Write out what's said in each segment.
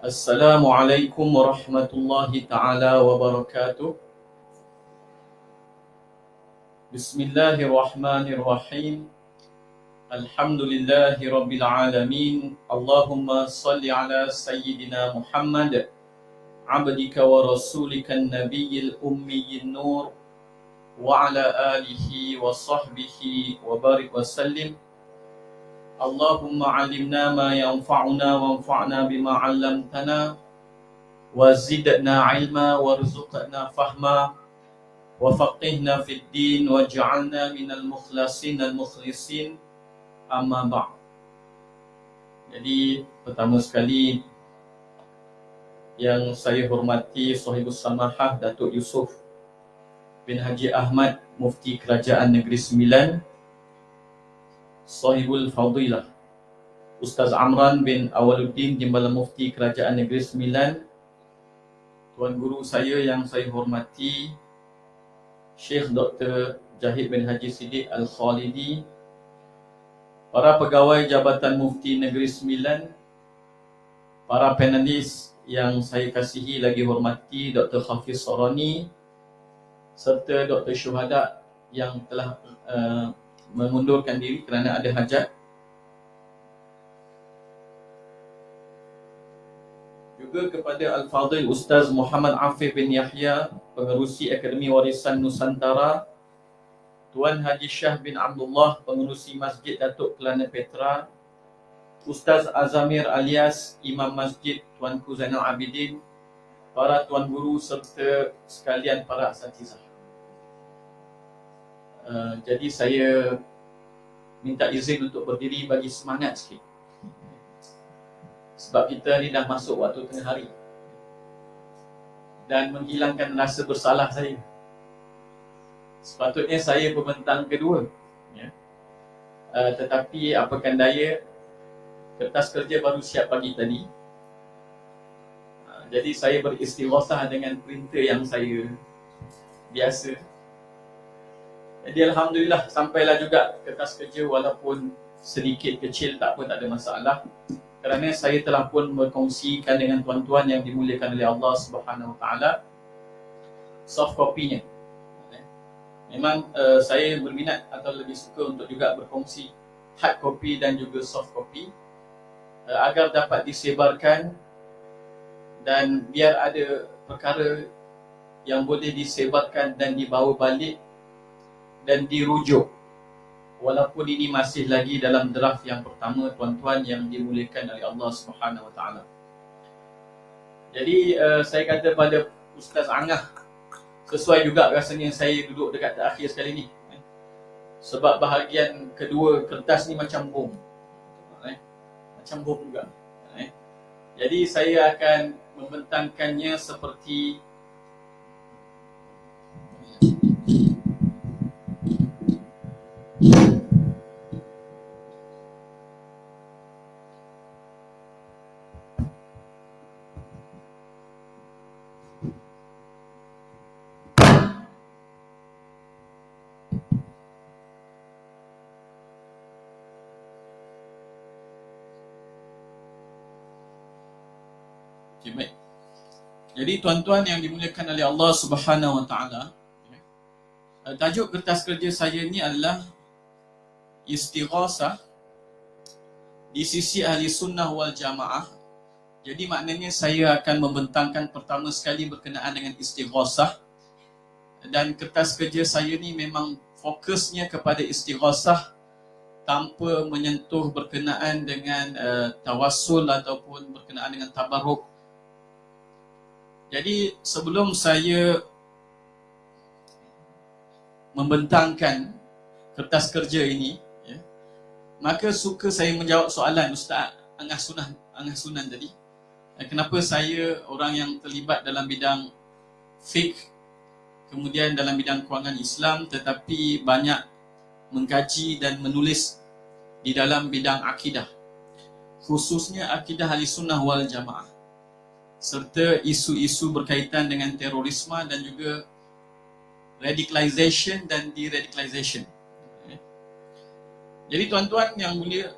Assalamualaikum warahmatullahi taala wabarakatuh. Bismillahirrahmanirrahim. Alhamdulillahi rabbil alamin. Allahumma salli ala sayyidina Muhammad abdika wa rasulika an-nabiyil ummiyyin nur wa ala alihi wa sahbihi wa barik wa sallim. Allahumma alimna ma yanfa'una wanfa'na bima 'allamtana wa zidna 'ilma warzuqna fahma wa faqihna fid din waj'alna minal mukhlasin al-mukhlisin, amma ba'd. Jadi pertama sekali yang saya hormati Sahibus Samahah Datuk Yusof bin Haji Ahmad, Mufti Kerajaan Negeri Sembilan, Sahibul Fadilah Ustaz Amran bin Awaluddin, Timbalan Mufti Kerajaan Negeri Sembilan, Tuan Guru saya yang saya hormati Syekh Dr. Jahid bin Haji Siddiq Al-Khalidi, para pegawai Jabatan Mufti Negeri Sembilan, para panelis yang saya kasihi lagi hormati Dr. Hafiz Sarani, serta Dr. Syuhada yang telah mengundurkan diri kerana ada hajat. Juga kepada Al-Fadhil Ustaz Muhammad Afif bin Yahya, Pengerusi Akademi Warisan Nusantara, Tuan Haji Syah bin Abdullah, Pengerusi Masjid Datuk Kelana Petra, Ustaz Azamir alias Imam Masjid Tuanku Zainal Abidin, para tuan guru serta sekalian para asatizah. Jadi saya minta izin untuk berdiri bagi semangat sikit, sebab kita ni dah masuk waktu tengah hari dan menghilangkan rasa bersalah saya. Sepatutnya saya pembentang kedua, ya. Tetapi apakan daya, kertas kerja baru siap pagi tadi. Jadi saya beristighosah dengan printer yang saya biasa. Jadi Alhamdulillah sampailah juga kertas kerja, walaupun sedikit kecil tak apa, tak ada masalah. Kerana saya telah pun berkongsikan dengan tuan-tuan yang dimuliakan oleh Allah Subhanahu Wa Taala soft copy-nya. Memang saya berminat atau lebih suka untuk juga berkongsi hard copy dan juga soft copy, agar dapat disebarkan dan biar ada perkara yang boleh disebarkan dan dibawa balik dan dirujuk, walaupun ini masih lagi dalam draft yang pertama, tuan-tuan yang dimuliakan oleh Allah Subhanahu Wa Taala. Jadi saya kata pada Ustaz Angah, sesuai juga rasanya saya duduk dekat terakhir sekali ni, sebab bahagian kedua kertas ni macam bom, macam bom juga. Jadi saya akan membentangkannya seperti baik. Jadi tuan-tuan yang dimuliakan oleh Allah Subhanahu Wa Taala, tajuk kertas kerja saya ni adalah istighasah di sisi ahli sunnah wal jamaah. Jadi maknanya saya akan membentangkan pertama sekali berkenaan dengan istighasah, dan kertas kerja saya ni memang fokusnya kepada istighasah tanpa menyentuh berkenaan dengan tawassul ataupun berkenaan dengan tabarruk. Jadi sebelum saya membentangkan kertas kerja ini, ya, maka suka saya menjawab soalan Ustaz Angah Sunan tadi. Kenapa saya orang yang terlibat dalam bidang fiqh, kemudian dalam bidang kewangan Islam, tetapi banyak mengkaji dan menulis di dalam bidang akidah, khususnya akidah ahli sunnah wal jamaah, serta isu-isu berkaitan dengan terorisme dan juga radicalization dan deradicalization. Jadi tuan-tuan yang mulia,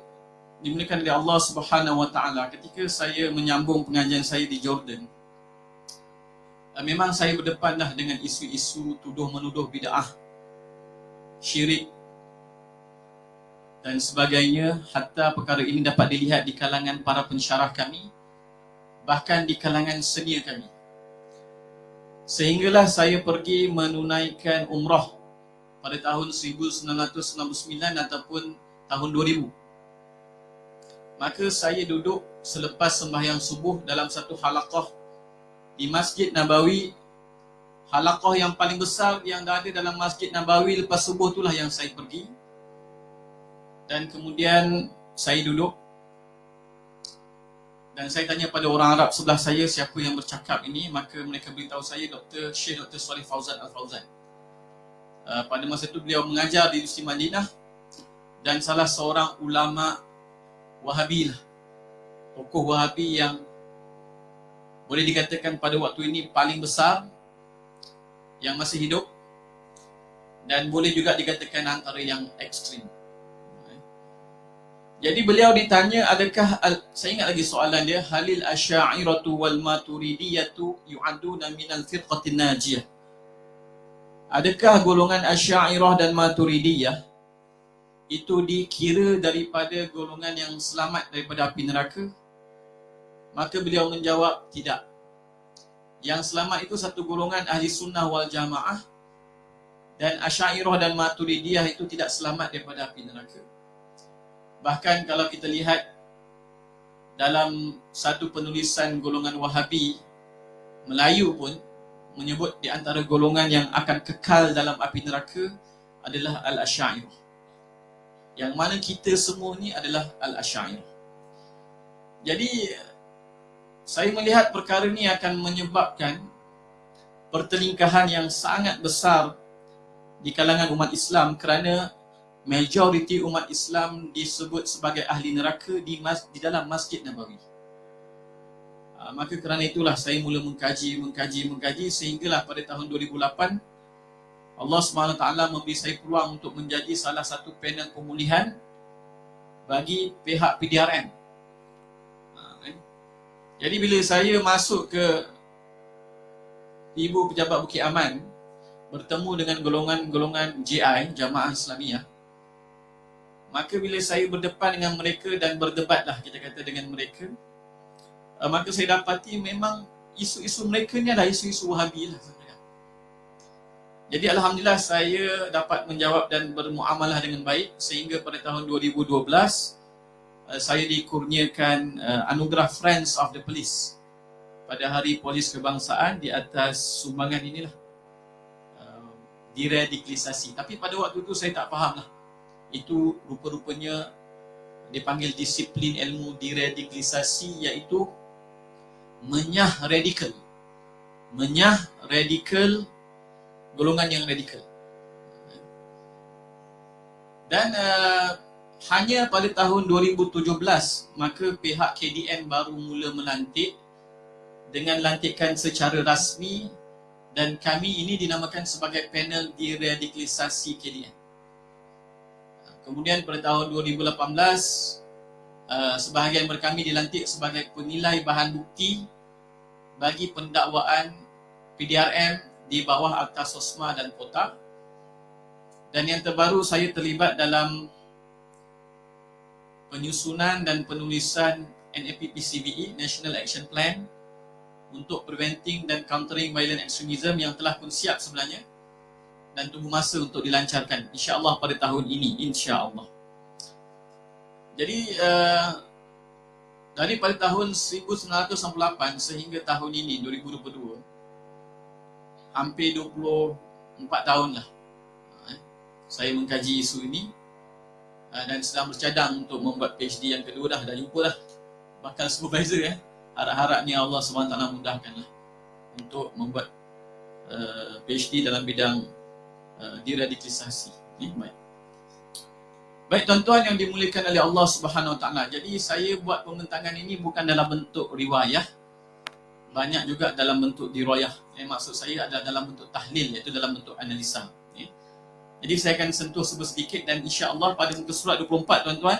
dimuliakan oleh Allah Subhanahu Wa Taala, ketika saya menyambung pengajian saya di Jordan, memang saya berdepan dah dengan isu-isu tuduh menuduh bid'ah, syirik dan sebagainya. Hatta perkara ini dapat dilihat di kalangan para pensyarah kami, bahkan di kalangan senior kami. Sehinggalah saya pergi menunaikan umrah pada tahun 1999 ataupun tahun 2000. Maka saya duduk selepas sembahyang subuh dalam satu halaqah di Masjid Nabawi. Halaqah yang paling besar yang ada dalam Masjid Nabawi lepas subuh itulah yang saya pergi. Dan kemudian saya duduk dan saya tanya pada orang Arab sebelah saya siapa yang bercakap ini. Maka mereka beritahu saya Syekh Dr. Salih Fauzan Al-Fauzan. Pada masa itu beliau mengajar di Universiti Madinah dan salah seorang ulama Wahabi lah, tokoh Wahabi yang boleh dikatakan pada waktu ini paling besar yang masih hidup, dan boleh juga dikatakan antara yang ekstrim. Jadi beliau ditanya, adakah, saya ingat lagi soalan dia, halil asy'ariyatu wal maturidiyatu yu'aduna minal firqatin najiyah. Adakah golongan Asy'ariyah dan Maturidiyah itu dikira daripada golongan yang selamat daripada api neraka? Maka beliau menjawab, tidak. Yang selamat itu satu golongan ahli sunnah wal jamaah, dan Asy'ariyah dan Maturidiyah itu tidak selamat daripada api neraka. Bahkan kalau kita lihat dalam satu penulisan golongan Wahabi Melayu pun menyebut di antara golongan yang akan kekal dalam api neraka adalah Al-Asy'ariyah. Yang mana kita semua ni adalah Al-Asy'ariyah. Jadi saya melihat perkara ni akan menyebabkan pertelingkahan yang sangat besar di kalangan umat Islam, kerana majoriti umat Islam disebut sebagai ahli neraka di dalam Masjid Nabawi. Maka kerana itulah saya mula mengkaji sehinggalah pada tahun 2008 Allah SWT memberi saya peluang untuk menjadi salah satu panel pemulihan bagi pihak PDRM. Jadi bila saya masuk ke Ibu Pejabat Bukit Aman, bertemu dengan golongan-golongan JI, Jamaah Islamiyah, maka bila saya berdepan dengan mereka dan berdebatlah kita kata dengan mereka, maka saya dapati memang isu-isu mereka ni adalah isu-isu Wahabi lah. Jadi Alhamdulillah saya dapat menjawab dan bermuamalah dengan baik, sehingga pada tahun 2012 saya dikurniakan anugerah Friends of the Police pada Hari Polis Kebangsaan di atas sumbangan inilah, diradikalisasi. Tapi pada waktu itu saya tak faham lah, itu rupa-rupanya dipanggil disiplin ilmu diradikalisasi, iaitu menyah radikal, golongan yang radikal. Dan hanya pada tahun 2017 maka pihak KDN baru mula melantik dengan lantikan secara rasmi, dan kami ini dinamakan sebagai panel diradikalisasi KDN. Kemudian pada tahun 2018 sebahagian daripada kami dilantik sebagai penilai bahan bukti bagi pendakwaan PDRM di bawah Akta Sosma dan Kota. Dan yang terbaru, saya terlibat dalam penyusunan dan penulisan NAPP-CVE, National Action Plan, untuk preventing dan countering violent extremism, yang telah pun siap sebenarnya dan tunggu masa untuk dilancarkan, insya-Allah pada tahun ini, insya-Allah. Jadi daripada tahun 1998 sehingga tahun ini 2022, hampir 24 tahun lah saya mengkaji isu ini, dan sedang bercadang untuk membuat PhD yang kedua dah jumpa dah bakal supervisor ya. Harap-harapnya Allah SWT mudahkanlah untuk membuat PhD dalam bidang diradikalisasi. Baik tuan-tuan yang dimuliakan oleh Allah Subhanahu Wa Taala. Jadi saya buat pembentangan ini bukan dalam bentuk riwayah, banyak juga dalam bentuk dirayah. Maksud saya adalah dalam bentuk tahlil, iaitu dalam bentuk analisa. Jadi saya akan sentuh sedikit, dan insya-Allah pada muka surat 24 tuan-tuan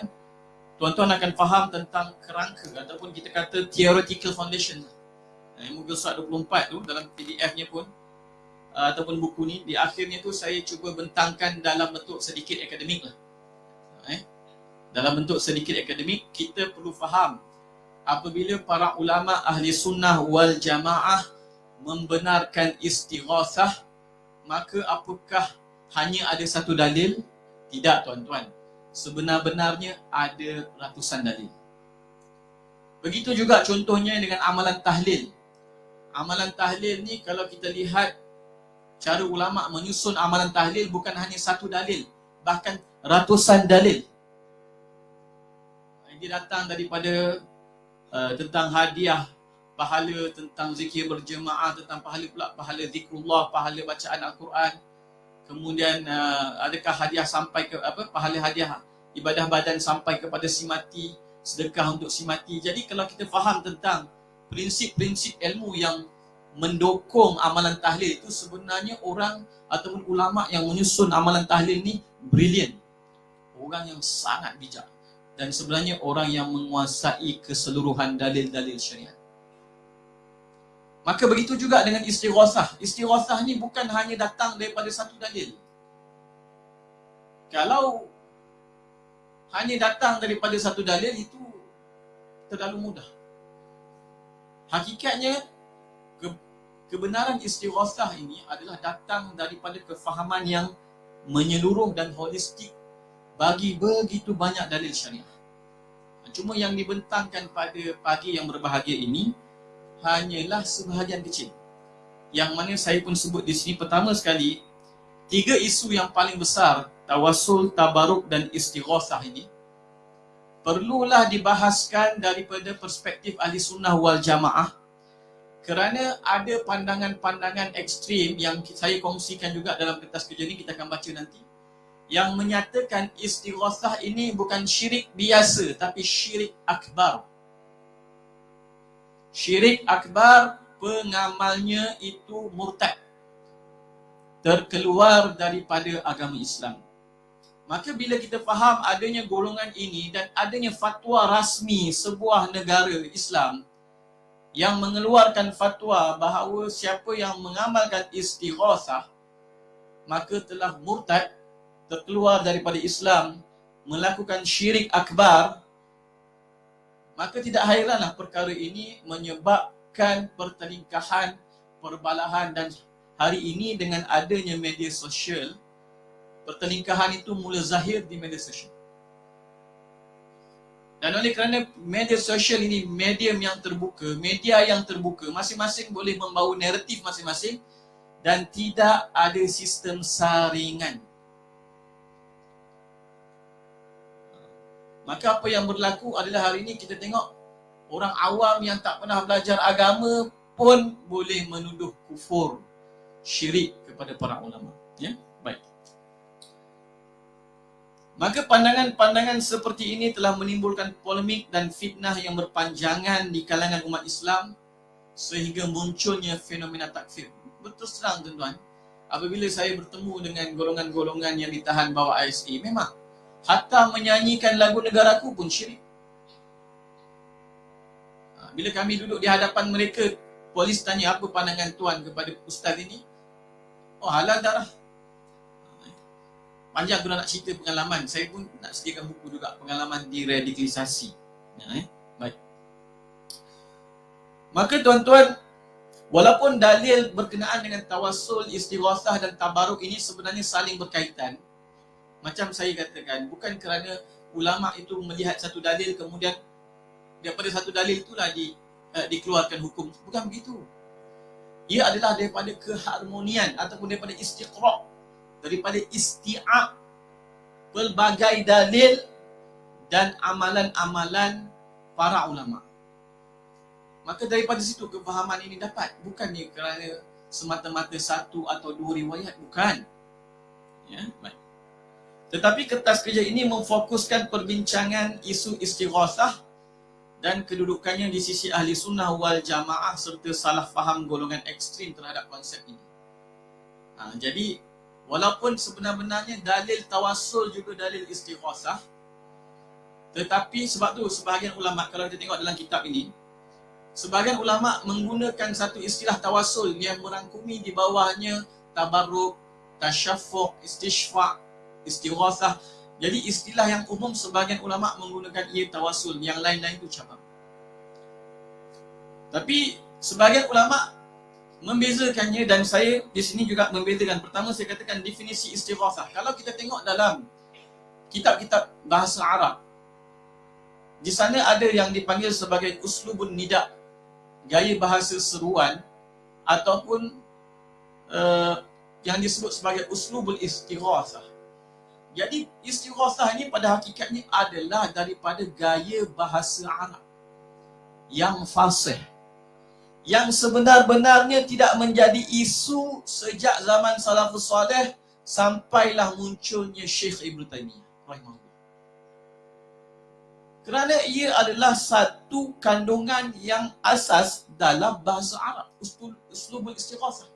tuan-tuan akan faham tentang kerangka ataupun kita kata theoretical foundation. Muka surat 24 tu dalam PDF-nya pun ataupun buku ni, di akhirnya tu saya cuba bentangkan dalam bentuk sedikit akademik lah. Dalam bentuk sedikit akademik, kita perlu faham apabila para ulama ahli sunnah wal jamaah membenarkan istighatsah, maka apakah hanya ada satu dalil? Tidak, tuan-tuan. Sebenar-benarnya ada ratusan dalil. Begitu juga contohnya dengan amalan tahlil. Amalan tahlil ni kalau kita lihat cara ulama menyusun amalan tahlil, bukan hanya satu dalil, bahkan ratusan dalil. Dia datang daripada tentang hadiah pahala, tentang zikir berjemaah, tentang pahala zikrullah, pahala bacaan Al-Quran. Kemudian adakah hadiah sampai ke pahala hadiah ibadah badan sampai kepada si mati, sedekah untuk si mati. Jadi kalau kita faham tentang prinsip-prinsip ilmu yang mendukung amalan tahlil itu, sebenarnya orang ataupun ulama yang menyusun amalan tahlil ni brilliant. Orang yang sangat bijak. Dan sebenarnya orang yang menguasai keseluruhan dalil-dalil syariat. Maka begitu juga dengan istighatsah. Istighatsah ni bukan hanya datang daripada satu dalil. Kalau hanya datang daripada satu dalil, itu terlalu mudah. Hakikatnya, kebenaran istighatsah ini adalah datang daripada kefahaman yang menyeluruh dan holistik bagi begitu banyak dalil syariah. Cuma yang dibentangkan pada pagi yang berbahagia ini hanyalah sebahagian kecil. Yang mana saya pun sebut di sini pertama sekali, 3 isu yang paling besar, tawassul, tabaruk dan istighatsah ini, perlulah dibahaskan daripada perspektif ahli sunnah wal jamaah, kerana ada pandangan-pandangan ekstrim yang saya kongsikan juga dalam kertas kerja ni, kita akan baca nanti, yang menyatakan istighatsah ini bukan syirik biasa, tapi syirik akbar. Syirik akbar, pengamalnya itu murtad, terkeluar daripada agama Islam. Maka bila kita faham adanya golongan ini dan adanya fatwa rasmi sebuah negara Islam yang mengeluarkan fatwa bahawa siapa yang mengamalkan istighatsah maka telah murtad, terkeluar daripada Islam, melakukan syirik akbar, maka tidak hairanlah perkara ini menyebabkan pertelingkahan, perbalahan. Dan hari ini dengan adanya media sosial, pertelingkahan itu mula zahir di media sosial. Dan oleh kerana media sosial ini medium yang terbuka, media yang terbuka, masing-masing boleh membawa naratif masing-masing dan tidak ada sistem saringan. Maka apa yang berlaku adalah hari ini kita tengok orang awam yang tak pernah belajar agama pun boleh menuduh kufur, syirik kepada para ulama. Ya, baik. Maka pandangan-pandangan seperti ini telah menimbulkan polemik dan fitnah yang berpanjangan di kalangan umat Islam sehingga munculnya fenomena takfir. Betul terang tuan-tuan, apabila saya bertemu dengan golongan-golongan yang ditahan bawah ISA, memang hatta menyanyikan lagu negaraku pun syirik. Bila kami duduk di hadapan mereka, polis tanya apa pandangan tuan kepada ustaz ini? Oh, halal darah. Panjang aku nak cerita pengalaman. Saya pun nak sediakan buku juga, pengalaman diradikalisasi. Baik. Maka tuan-tuan, walaupun dalil berkenaan dengan tawassul, istighatsah dan tabaruk ini sebenarnya saling berkaitan, macam saya katakan, bukan kerana ulama itu melihat satu dalil kemudian daripada satu dalil itulah dikeluarkan hukum. Bukan begitu. Ia adalah daripada keharmonian ataupun daripada istiqra', daripada isti'ab pelbagai dalil dan amalan-amalan para ulama. Maka daripada situ kefahaman ini dapat. Bukannya kerana semata-mata satu atau dua riwayat. Bukan. Ya, baik. Tetapi kertas kerja ini memfokuskan perbincangan isu istighatsah dan kedudukannya di sisi ahli sunnah wal jamaah serta salah faham golongan ekstrim terhadap konsep ini. Jadi, walaupun sebenar-benarnya dalil tawassul juga dalil istighatsah, Tetapi sebab tu sebahagian ulama, kalau kita tengok dalam kitab ini, sebahagian ulama menggunakan satu istilah tawasul yang merangkumi di bawahnya tabarruk, tasyaffuq, istishfa', istighatsah. Jadi istilah yang umum sebahagian ulama menggunakan ia tawasul, yang lain-lain itu cabang. Tapi sebahagian ulama membezakannya, dan saya di sini juga membezakan. Pertama saya katakan definisi istighatsah. Kalau kita tengok dalam kitab-kitab bahasa Arab, di sana ada yang dipanggil sebagai uslubun nida, gaya bahasa seruan, ataupun yang disebut sebagai uslubul istighatsah. Jadi istighatsah ini pada hakikatnya adalah daripada gaya bahasa Arab yang fasih, yang sebenar-benarnya tidak menjadi isu sejak zaman salafus salih sampailah munculnya Syekh Ibn Taymiyah rahimahullah. Kerana ia adalah satu kandungan yang asas dalam bahasa Arab, uslubul istighatsah.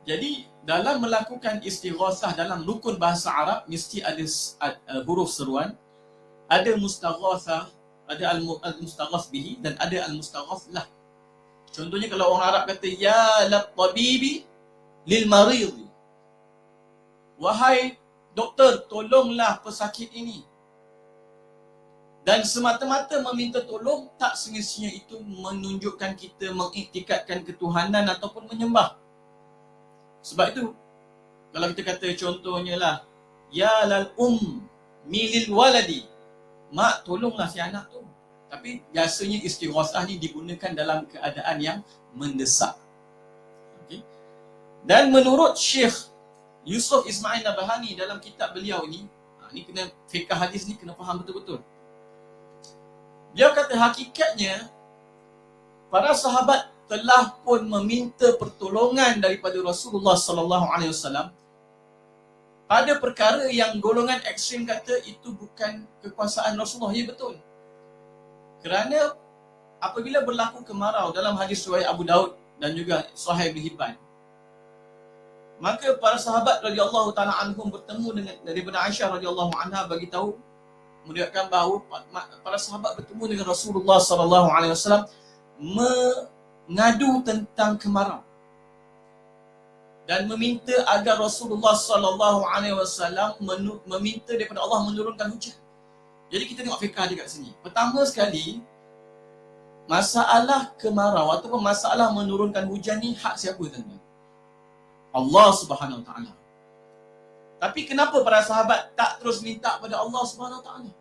Jadi dalam melakukan istighatsah dalam rukun bahasa Arab mesti ada huruf seruan, ada mustaghatsah, ada al-mustaghats bihi dan ada al-mustaghats lah. Contohnya kalau orang Arab kata ya lat tabibi lil marid, wahai doktor, tolonglah pesakit ini. Dan semata-mata meminta tolong tak semestinya itu menunjukkan kita mengiktikadkan ketuhanan ataupun menyembah. Sebab itu kalau kita kata contohnya lah, ya lal milil waladi, mak tolonglah si anak tu. Tapi biasanya istighatsah ni digunakan dalam keadaan yang mendesak. Okay. Dan menurut Syekh Yusuf Ismail Nabahani dalam kitab beliau ni, ni kena fiqh hadis ni kena faham betul-betul. Dia kata hakikatnya para sahabat telah pun meminta pertolongan daripada Rasulullah sallallahu alaihi wasallam pada perkara yang golongan ekstrim kata itu bukan kekuasaan Rasulullah. Ya betul. Kerana apabila berlaku kemarau dalam hadis riwayat Abu Daud dan juga Sahih Ibn Hibban, maka para sahabat radhiyallahu taala anhum bertemu dengan daripada Aisyah radhiyallahu anha bagi tahu meriwayatkan bahawa para sahabat bertemu dengan Rasulullah sallallahu alaihi wasallam mengadu tentang kemarau dan meminta agar Rasulullah sallallahu alaihi wasallam meminta daripada Allah menurunkan hujan. Jadi kita tengok fiqh dekat sini. Pertama sekali, masalah kemarau ataupun masalah menurunkan hujan ni hak siapa tuan-tuan? Allah Subhanahu Wa Taala. Tapi kenapa para sahabat tak terus minta pada Allah Subhanahu Wa Taala?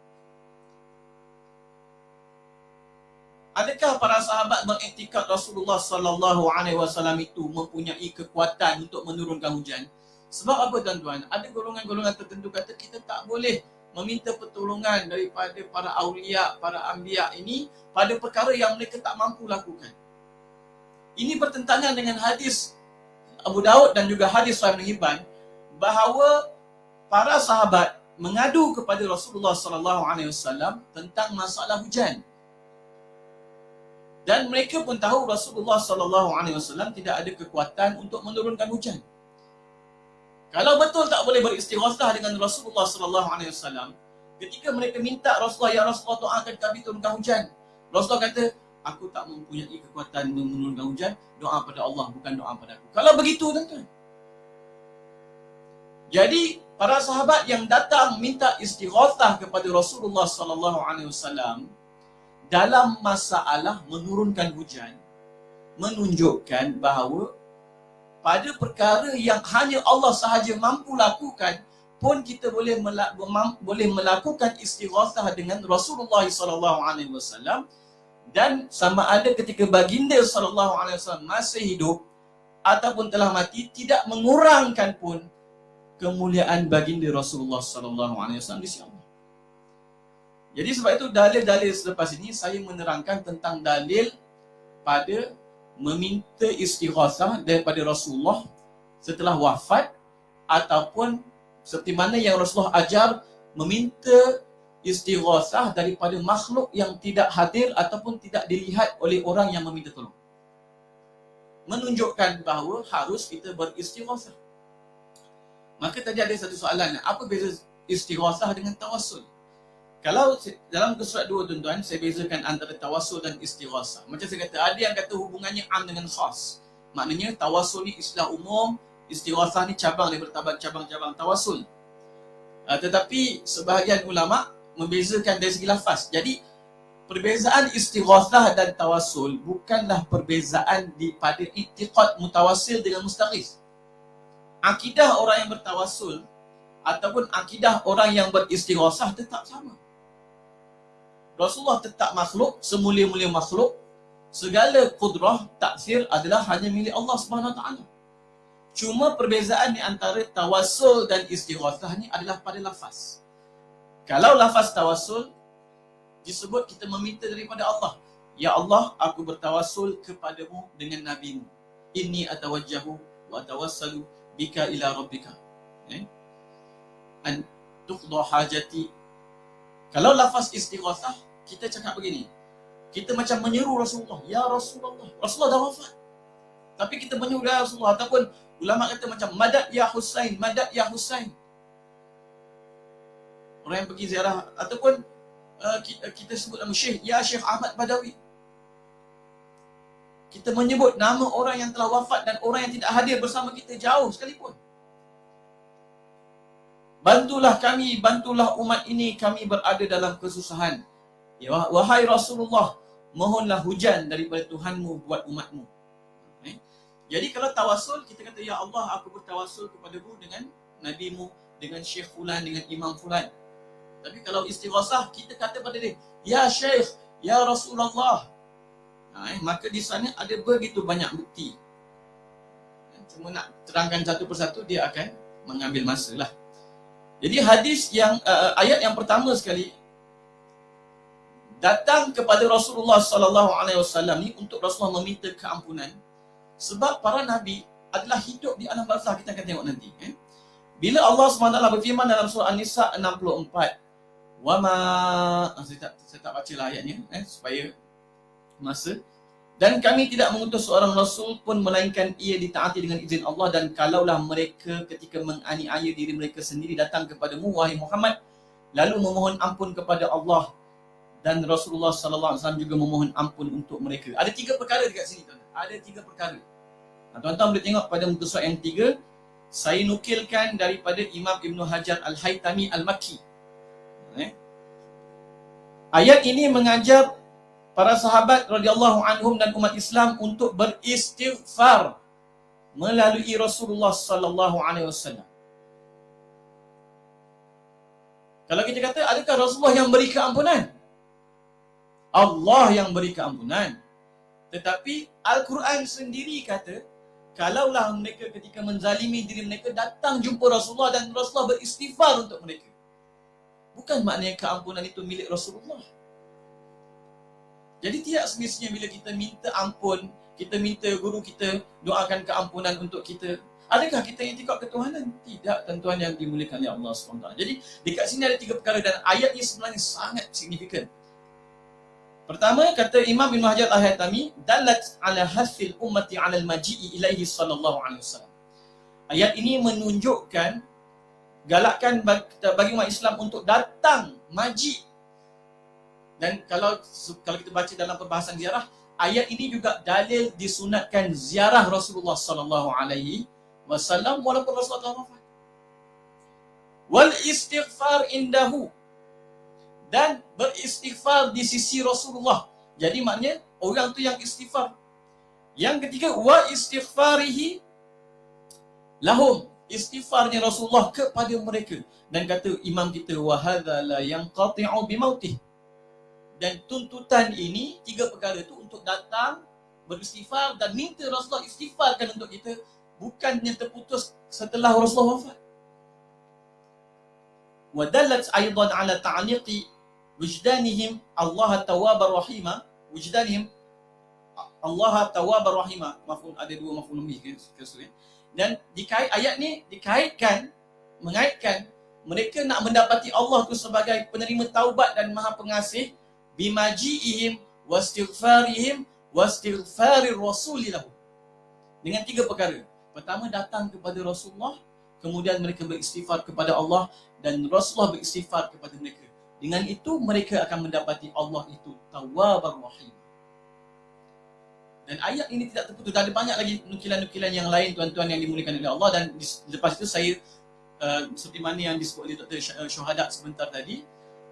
Adakah para sahabat mengiktikad Rasulullah sallallahu alaihi wasallam itu mempunyai kekuatan untuk menurunkan hujan? Sebab apa tuan-tuan? Ada golongan-golongan tertentu kata kita tak boleh meminta pertolongan daripada para awliya, para anbiya ini pada perkara yang mereka tak mampu lakukan. Ini bertentangan dengan hadis Abu Daud dan juga hadis Sahih Ibn Hibban bahawa para sahabat mengadu kepada Rasulullah sallallahu alaihi wasallam tentang masalah hujan. Dan mereka pun tahu Rasulullah sallallahu alaihi wasallam tidak ada kekuatan untuk menurunkan hujan. Kalau betul tak boleh beristighatsah dengan Rasulullah sallallahu alaihi wasallam, ketika mereka minta Rasulullah, ya Rasulullah doakan kami turunkan hujan, Rasulullah kata, aku tak mempunyai kekuatan menurunkan hujan, doa pada Allah bukan doa pada aku. Kalau begitu tuan-tuan. Jadi para sahabat yang datang minta istighatsah kepada Rasulullah sallallahu alaihi wasallam dalam masalah menurunkan hujan menunjukkan bahawa pada perkara yang hanya Allah sahaja mampu lakukan pun kita boleh melakukan istighatsah dengan Rasulullah sallallahu alaihi wasallam, dan sama ada ketika baginda sallallahu alaihi wasallam masih hidup ataupun telah mati tidak mengurangkan pun kemuliaan baginda Rasulullah sallallahu alaihi wasallam di sisi Allah. Jadi sebab itu dalil-dalil selepas ini saya menerangkan tentang dalil pada meminta istighatsah daripada Rasulullah setelah wafat, ataupun seperti mana yang Rasulullah ajar meminta istighatsah daripada makhluk yang tidak hadir ataupun tidak dilihat oleh orang yang meminta tolong. menunjukkan bahawa harus kita beristighasah. Maka tadi ada satu soalan, apa beza istighasah dengan tawassul? Kalau dalam surat 2 tuan-tuan, saya bezakan antara tawassul dan istighasah. Macam saya kata, ada yang kata hubungannya am dengan khas. Maknanya tawassul ni istilah umum, istighasah ni cabang daripada cabang-cabang tawassul. Tetapi sebahagian ulama membezakan dari segi lafaz. Jadi perbezaan istighasah dan tawassul bukanlah perbezaan pada i'tiqad mutawassil dengan mustaghis. Akidah orang yang bertawassul ataupun akidah orang yang beristighasah tetap sama. Rasulullah tetap makhluk, semulia-mulia makhluk. Segala kudrah, taksir adalah hanya milik Allah Subhanahu Wa Taala. Cuma perbezaan di antara tawassul dan istighasah ni adalah pada lafaz. Kalau lafaz tawassul disebut kita meminta daripada Allah. Ya Allah, aku bertawassul kepadamu dengan nabimu. Inni atawajjahu wa atawassalu bika ila rabbika. An tuqda hajati. Kalau lafaz istighasah, kita cakap begini. Kita macam menyeru Rasulullah, ya Rasulullah. Rasulullah dah wafat. Tapi kita menyeru ya Rasulullah. Ataupun ulama kata macam madad ya Husain, madad ya Husain. Orang yang pergi ziarah. Ataupun kita sebut nama Syekh, ya Syekh Ahmad Badawi. Kita menyebut nama orang yang telah wafat dan orang yang tidak hadir bersama kita jauh sekalipun. Bantulah kami, bantulah umat ini, kami berada dalam kesusahan. Ya, wahai Rasulullah, mohonlah hujan daripada Tuhanmu buat umatmu. Jadi kalau tawassul, kita kata, ya Allah, aku bertawassul kepadamu dengan nabimu, dengan Syekh Fulan, dengan Imam Fulan. Tapi kalau istighasah, kita kata pada dia, ya Syekh, ya Rasulullah. Maka di sana ada begitu banyak bukti. Cuma nak terangkan satu persatu, dia akan mengambil masa lah. Jadi hadis yang ayat yang pertama sekali datang kepada Rasulullah sallallahu alaihi wasallam ni untuk Rasulullah meminta keampunan, sebab para nabi adalah hidup di alam barzakh. Kita akan tengok nanti. Bila Allah SWT berfirman dalam surah An-Nisa 64, saya tak bacalah ayatnya supaya masa. Dan kami tidak mengutus seorang Rasul pun melainkan ia ditaati dengan izin Allah, dan kalaulah mereka ketika menganiaya diri mereka sendiri datang kepadamu, wahai Muhammad, lalu memohon ampun kepada Allah, dan Rasulullah SAW juga memohon ampun untuk mereka. Ada 3 perkara dekat sini, tuan. Ada 3 perkara. Tuan-tuan boleh tengok pada muka surat yang 3. Saya nukilkan daripada Imam Ibn Hajar Al-Haytami Al-Makki. Ayat ini mengajar para sahabat radhiyallahu anhum dan umat Islam untuk beristighfar melalui Rasulullah sallallahu alaihi wasallam. Kalau kita kata, adakah Rasulullah yang beri keampunan? Allah yang beri keampunan. Tetapi Al-Quran sendiri kata, kalaulah mereka ketika menzalimi diri mereka datang jumpa Rasulullah dan Rasulullah beristighfar untuk mereka. Bukan maknanya keampunan itu milik Rasulullah. Jadi tidak semestinya bila kita minta ampun, kita minta guru kita doakan keampunan untuk kita, adakah kita i'tikad ketuhanan? Tidak, tuan-tuan yang dimuliakan oleh Allah SWT. Jadi dekat sini ada 3 perkara dan ayat ini sebenarnya sangat signifikan. Pertama, kata Imam Ibn Hajar Al-Haytami, dalat ala hasil ummati ala al-maji'i ilaihi sallallahu alaihi wasallam. Ayat ini menunjukkan galakkan bagi umat Islam untuk datang maji. Dan kalau kita baca dalam perbahasan ziarah, ayat ini juga dalil disunatkan ziarah Rasulullah sallallahu alaihi wasallam walaupun Rasulullah telah wafat. Wal istighfar indahu, dan beristighfar di sisi Rasulullah. Jadi maknanya orang tu yang istighfar. Yang ketiga, wa istighfarihi lahum, istighfarnya Rasulullah kepada mereka. Dan kata imam kita, wa hadza la yanqati'u bi mautih. Dan tuntutan ini, 3 perkara itu untuk datang, beristighfar dan minta Rasulullah istighfarkan untuk kita, bukannya terputus setelah Rasulullah wafat. Wa dallat aidan ala ta'liqi wujdanihim Allah tawwabar rahima, wujdanihim Allah tawwabar rahima. Mafhum, ada 2 mafhum lebih ke sini. Dan ayat ni mengaitkan mereka nak mendapati Allah tu sebagai penerima taubat dan Maha Pengasih, bimaji'ihim wastighfarihim wastighfarir rasuli lahu. Dengan 3 perkara. Pertama, datang kepada Rasulullah, kemudian mereka beristighfar kepada Allah, dan Rasulullah beristighfar kepada mereka. Dengan itu mereka akan mendapati Allah itu Tawwabar Rahim. Dan ayat ini tidak terputus. Dan ada banyak lagi nukilan-nukilan yang lain, tuan-tuan yang dimuliakan oleh Allah. Dan lepas itu saya seperti mana yang disebut oleh Dr. Syuhada sebentar tadi,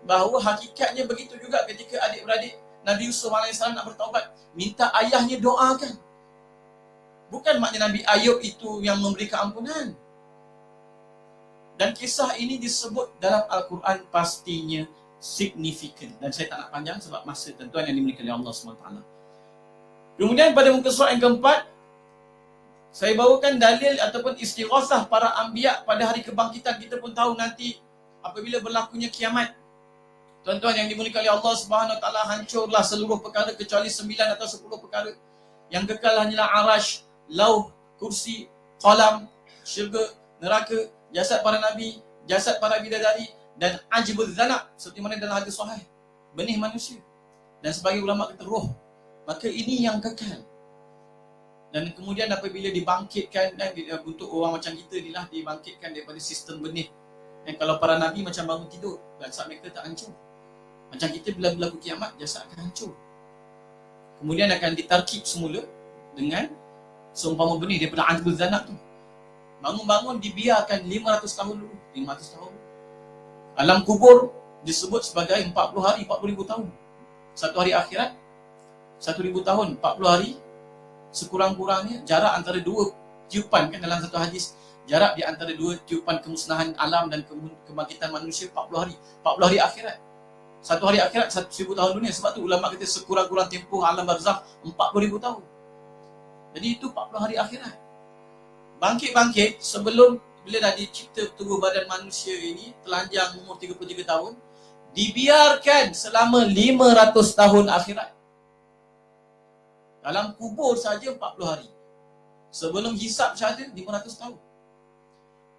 bahawa hakikatnya begitu juga ketika adik-beradik Nabi Yusuf AS nak bertaubat, minta ayahnya doakan. Bukan maknanya Nabi Ayub itu yang memberi keampunan. Dan kisah ini disebut dalam Al-Quran pastinya signifikan. Dan saya tak nak panjang sebab masa, tuan-tuan yang dimiliki oleh Allah SWT. Kemudian pada muka surat yang keempat, saya bawakan dalil ataupun istighasah para anbiya pada hari kebangkitan. Kita pun tahu nanti apabila berlakunya kiamat, tuan-tuan yang dimuliakan oleh Allah Subhanahu Wa Taala, hancurlah seluruh perkara kecuali 9 atau 10 perkara. Yang kekal hanyalah arash, lauh, kursi, qalam, syurga, neraka, jasad para nabi, jasad para bidadari, dan ajibul zanab, seperti mana dalam hadis sahih, benih manusia. Dan sebagai ulama kata roh. Maka ini yang kekal. Dan kemudian apabila dibangkitkan, dan untuk orang macam kita ni lah, dibangkitkan daripada sistem benih. Dan kalau para nabi macam bangun tidur, jasad mereka tak hancur. Macam kita bila berlaku kiamat, jasad akan hancur. Kemudian akan ditarkib semula dengan seumpama benih daripada ajibul zanab tu. Bangun-bangun dibiarkan 500 tahun dulu. 500 tahun. Alam kubur disebut sebagai 40 hari, 40,000 tahun. Satu hari akhirat, 1,000 tahun, 40 hari. Sekurang-kurangnya jarak antara 2 tiupan, kan dalam satu hadis, jarak di antara 2 tiupan kemusnahan alam dan kebangkitan manusia 40 hari. 40 hari akhirat. Satu hari akhirat 1,000 tahun dunia. Sebab tu ulama kata sekurang-kurang tempoh alam barzakh 40,000 tahun. Jadi itu 40 hari akhirat. Bangkit-bangkit sebelum bila dah dicipta tubuh badan manusia ini, telanjang umur 33 tahun, dibiarkan selama 500 tahun akhirat. Dalam kubur saja 40 hari. Sebelum hisab saja 500 tahun.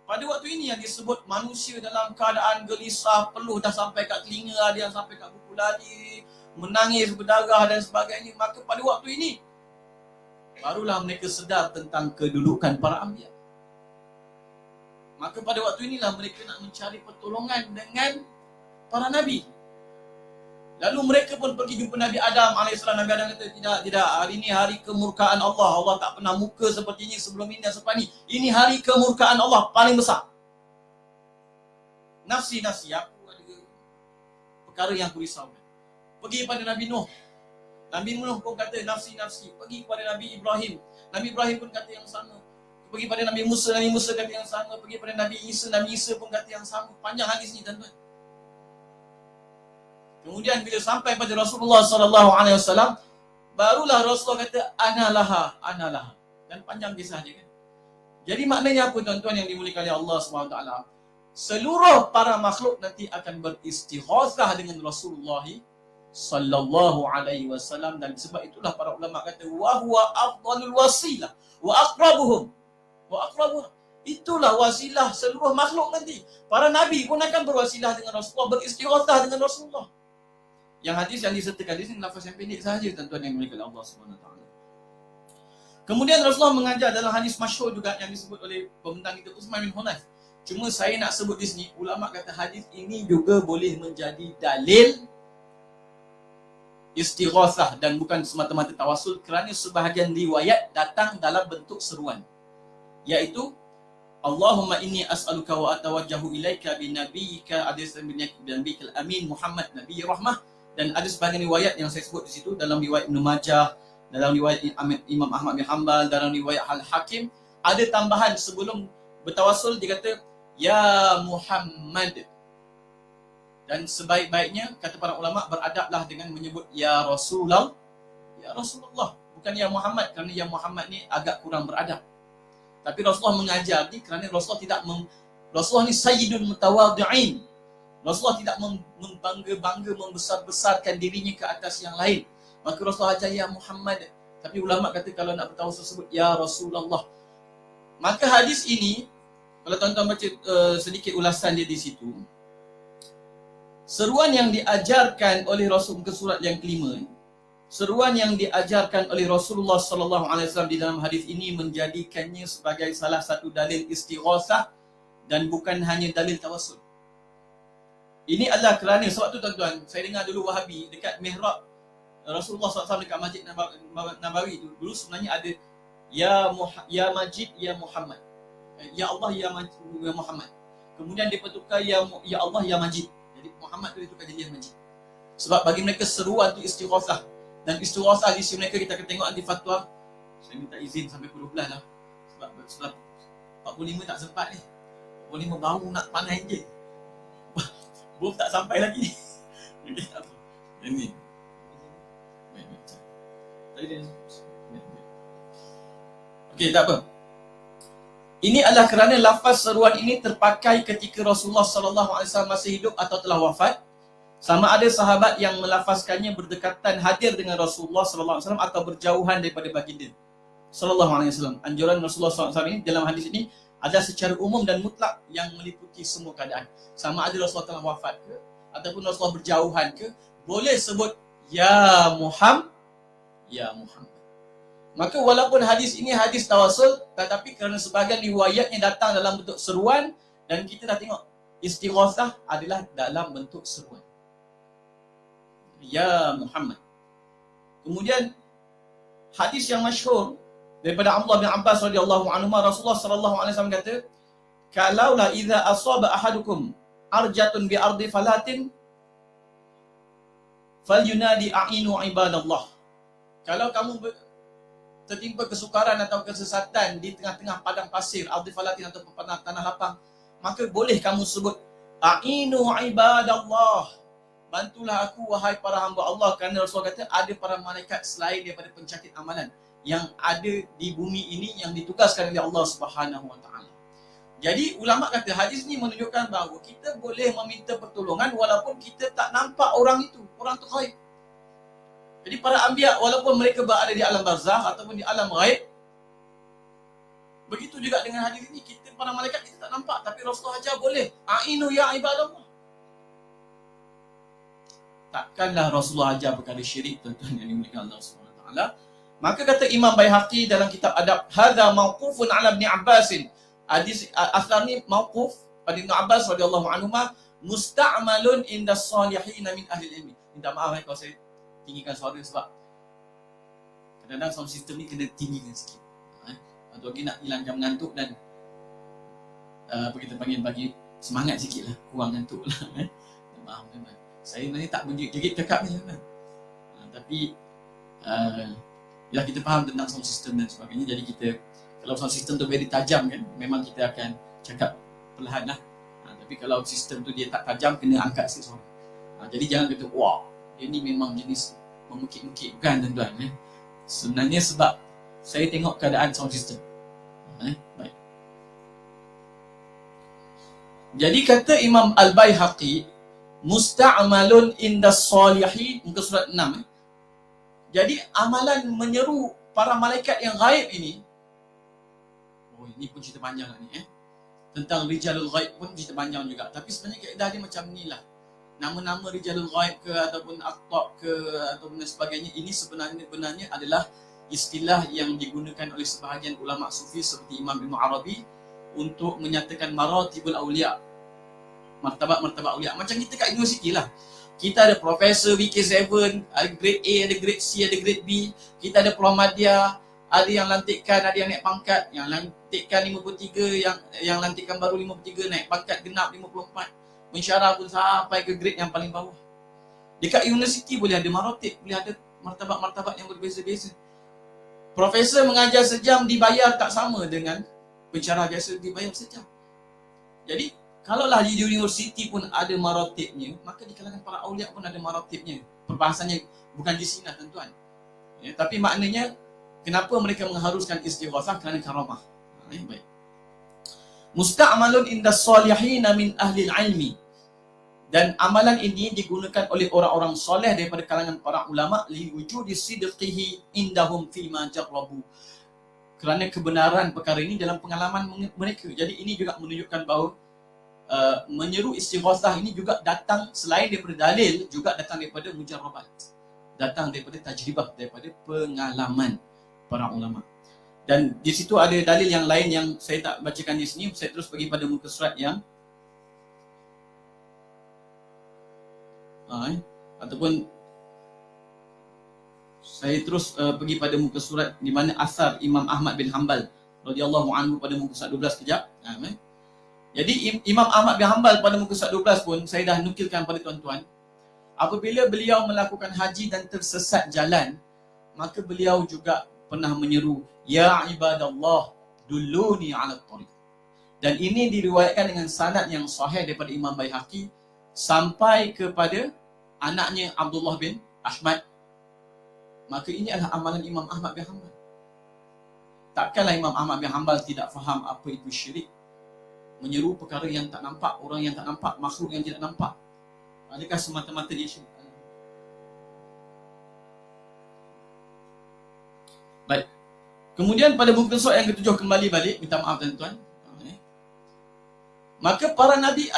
Pada waktu ini yang disebut manusia dalam keadaan gelisah, peluh dah sampai kat telinga, ada yang sampai kat buku lari, menangis, berdarah dan sebagainya. Maka pada waktu ini, barulah mereka sedar tentang kedudukan para anbiya. Maka pada waktu inilah mereka nak mencari pertolongan dengan para nabi. Lalu mereka pun pergi jumpa Nabi Adam AS. Nabi Adam kata, tidak, hari ini hari kemurkaan Allah. Allah tak pernah muka seperti ini sebelum ini dan selepas ini. Ini hari kemurkaan Allah paling besar. Nafsi, aku ada perkara yang aku risaukan. Pergi pada Nabi Nuh. Nabi Nuh pun kata nafsi. Pergi kepada Nabi Ibrahim. Nabi Ibrahim pun kata yang sama. Pergi pada Nabi Musa kata yang sama. Pergi pada Nabi Isa pun kata yang sama. Panjang hadis ni, tuan-tuan. Kemudian bila sampai pada Rasulullah SAW, barulah Rasulullah kata ana laha. Dan panjang kisah dia kan. Jadi maknanya apa, tuan-tuan yang dimuliakan oleh Allah SWT? Seluruh para makhluk nanti akan beristighasah dengan Rasulullah SAW, dan sebab itulah para ulama kata wa huwa afdalul wasilah wa aqrabuhum. Itulah wasilah seluruh makhluk nanti. Para nabi pun akan berwasilah dengan Rasulullah, beristighasah dengan Rasulullah. Yang hadis yang disertakan di sini lafaz yang pendek sahaja, tuan-tuan yang dimuliakan Allah SWT. Kemudian Rasulullah mengajar dalam hadis masyhur juga yang disebut oleh pembentang kita Utsman bin Hunayf. Cuma saya nak sebut di sini, ulama kata hadis ini juga boleh menjadi dalil istighasah dan bukan semata-mata tawasul, kerana sebahagian riwayat datang dalam bentuk seruan. Iaitu Allahumma inni as'aluka wa atawajjahu ilaika bi nabiyyika nabiyikal amin Muhammad nabiy rahmah. Dan ada sebahagian riwayat yang saya sebut di situ, dalam riwayat Ibnu Majah, dalam riwayat Imam Ahmad bin Hanbal, dalam riwayat Al-Hakim, ada tambahan sebelum bertawasul dia kata ya Muhammad. Dan sebaik-baiknya kata para ulama beradablah dengan menyebut ya Rasulullah. Bukan ya Muhammad, kerana ya Muhammad ni agak kurang beradab. Tapi Rasulullah mengajar ni kerana Rasulullah Rasulullah ni sayyidul mutawadhi'in. Rasulullah tidak membangga-bangga, membesar-besarkan dirinya ke atas yang lain. Maka Rasulullah ajar ya Muhammad. Tapi ulama kata kalau nak bertawasul sebut ya Rasulullah. Maka hadis ini, kalau tuan-tuan baca sedikit ulasan dia di situ, seruan yang diajarkan oleh Rasul ke surat yang kelima, seruan yang diajarkan oleh Rasulullah sallallahu alaihi wasallam di dalam hadis ini menjadikannya sebagai salah satu dalil istighosah dan bukan hanya dalil tawassul. Ini adalah kerana sebab tu tuan-tuan, saya dengar dulu Wahabi dekat mihrab Rasulullah SAW dekat Masjid Nabawi tu, dulu sebenarnya ada ya Majid ya Muhammad. Ya Allah ya Muhammad. Kemudian dia tukar ya Allah ya Majid. Jadi Muhammad tu ditukar jadi ya Majid. Sebab bagi mereka seruan tu istighosah. Dan istighosah di sisi mereka kita akan tengok nanti fatwa. Saya minta izin sampai pukul 12 lah. Sebab 45 tak sempat ni. 45 baru nak panas je. Belum tak sampai lagi. Okey, tak apa. Ini. Okey, tak apa. Ini adalah kerana lafaz seruan ini terpakai ketika Rasulullah sallallahu alaihi wasallam masih hidup atau telah wafat. Sama ada sahabat yang melafazkannya berdekatan hadir dengan Rasulullah sallallahu alaihi wasallam atau berjauhan daripada baginda sallallahu alaihi wasallam. Anjuran Rasulullah sallallahu alaihi wasallam ini dalam hadis ini ada secara umum dan mutlak yang meliputi semua keadaan. Sama ada Rasulullah telah wafat ke ataupun Rasulullah berjauhan ke, boleh sebut ya Muhammad, ya Muhammad. Maka walaupun hadis ini hadis tawassul, tetapi kerana sebahagian riwayatnya datang dalam bentuk seruan dan kita dah tengok istighosah adalah dalam bentuk seruan. Ya Muhammad. Kemudian hadis yang masyhur daripada Abdullah bin Abbas radhiyallahu anhu, Rasulullah sallallahu alaihi wasallam kata, "Kalaulah idza asaba ahadukum arjatun bi ardi falatin falyunadi a'inu ibadallah." Kalau kamu tertimpa kesukaran atau kesesatan di tengah-tengah padang pasir, ardi falatin atau tanah lapang, maka boleh kamu sebut a'inu ibadallah. Bantulah aku wahai para hamba Allah, kerana Rasulullah kata ada para malaikat selain daripada pencatat amalan yang ada di bumi ini yang ditugaskan oleh Allah Subhanahu wa taala. Jadi ulama kata hadis ni menunjukkan bahawa kita boleh meminta pertolongan walaupun kita tak nampak orang itu, orang tu ghaib. Jadi para anbiya walaupun mereka berada di alam barzakh ataupun di alam ghaib, begitu juga dengan hadis ini, kita para malaikat kita tak nampak tapi Rasulullah ajar boleh a'inu ya ibadallah. Takkanlah Rasulullah ajar perkara syirik, tuan-tuan yang dimuliakan Allah Subhanahu wa taala. Maka kata Imam Baihaqi dalam kitab Adab, hadza mauqufun ala Ibn Abbas. Hadis asal ni mauquf pada Ibn Abbas radhiyallahu anhu, musta'malun inda salihin min ahli ilmi. Minta maaf kalau saya tinggikan suara sebab kadang-kadang sound system ni kena tinggikan sikit. Atau lagi nak hilangkan mengantuk dan apa kita panggil, bagi semangat sikit lah, kurang ngantuk lah. Maaf tuan-tuan. Saya sebenarnya tak menjerit cakap ni kan. Tapi bila kita faham tentang sound system dan sebagainya, jadi kita kalau sound system tu very tajam kan, memang kita akan cakap perlahan lah. Tapi kalau sistem tu dia tak tajam, kena angkat sikit suara. Jadi jangan kata wah dia ni memang jenis memukit-mukit, bukan tuan-tuan. Sebenarnya sebab saya tengok keadaan sound system. Baik. Jadi kata Imam Al-Baihaqi, musta'malun indas salihin, muka surat 6. Jadi amalan menyeru para malaikat yang gaib ini, ini pun cerita panjang lah ni tentang rijalul ghaib pun cerita panjang juga. Tapi sebenarnya kaedah dia macam ni lah. Nama-nama rijalul ghaib ke ataupun aqtab ke ataupun sebagainya, ini sebenarnya adalah istilah yang digunakan oleh sebahagian ulama sufi seperti Imam Ibn Arabi untuk menyatakan maratibul awliya, martabat-martabat awliya. Macam kita kat universiti lah, kita ada Profesor VK7, ada grade A, ada grade C, ada grade B. Kita ada Muhammadiyah, ada yang lantikan, ada yang naik pangkat. Yang lantikan 53, yang lantikan baru 53, naik pangkat genap 54. Mensyarah pun sampai ke grade yang paling bawah. Dekat universiti boleh ada maratib, boleh ada martabat-martabat yang berbeza-beza. Profesor mengajar sejam dibayar tak sama dengan pensyarah biasa dibayar sejam. Jadi kalaulah di universiti pun ada maratibnya, maka di kalangan para awliya pun ada maratibnya. Perbahasannya bukan di sini tuan-tuan. Tapi maknanya kenapa mereka mengharuskan istighosah? Kerana karamah. Baik. Musta'malun inda salihin min ahli ilmi. Dan amalan ini digunakan oleh orang-orang soleh daripada kalangan para ulama li wujudi sidqihi indahum fi ma jarrabu. Kerana kebenaran perkara ini dalam pengalaman mereka. Jadi ini juga menunjukkan bahawa menyeru istighosah ini juga datang selain daripada dalil, juga datang daripada mujarrabat. datang daripada tajribah, daripada pengalaman para ulama. Dan di situ ada dalil yang lain yang saya tak bacakan di sini. Saya terus pergi pada muka surat yang ataupun saya terus pergi pada muka surat di mana asar Imam Ahmad bin Hanbal radhiyallahu anhu pada muka surat 12 kejap. Jadi Imam Ahmad bin Hanbal pada muka surat 12 pun saya dah nukilkan pada tuan-tuan. Apabila beliau melakukan haji dan tersesat jalan, maka beliau juga pernah menyeru, ya ibadallah, dulluni ala tariq. Dan ini diriwayatkan dengan sanad yang sahih daripada Imam Baihaqi sampai kepada anaknya Abdullah bin Ahmad. Maka ini adalah amalan Imam Ahmad bin Hanbal. Takkanlah Imam Ahmad bin Hanbal tidak faham apa itu syirik. Menyeru perkara yang tak nampak, orang yang tak nampak, makhluk yang tidak nampak. Adakah semata-mata dia syirik? Baik. Kemudian pada muka surat yang ketujuh kembali balik, minta maaf tuan-tuan. Maka para nabi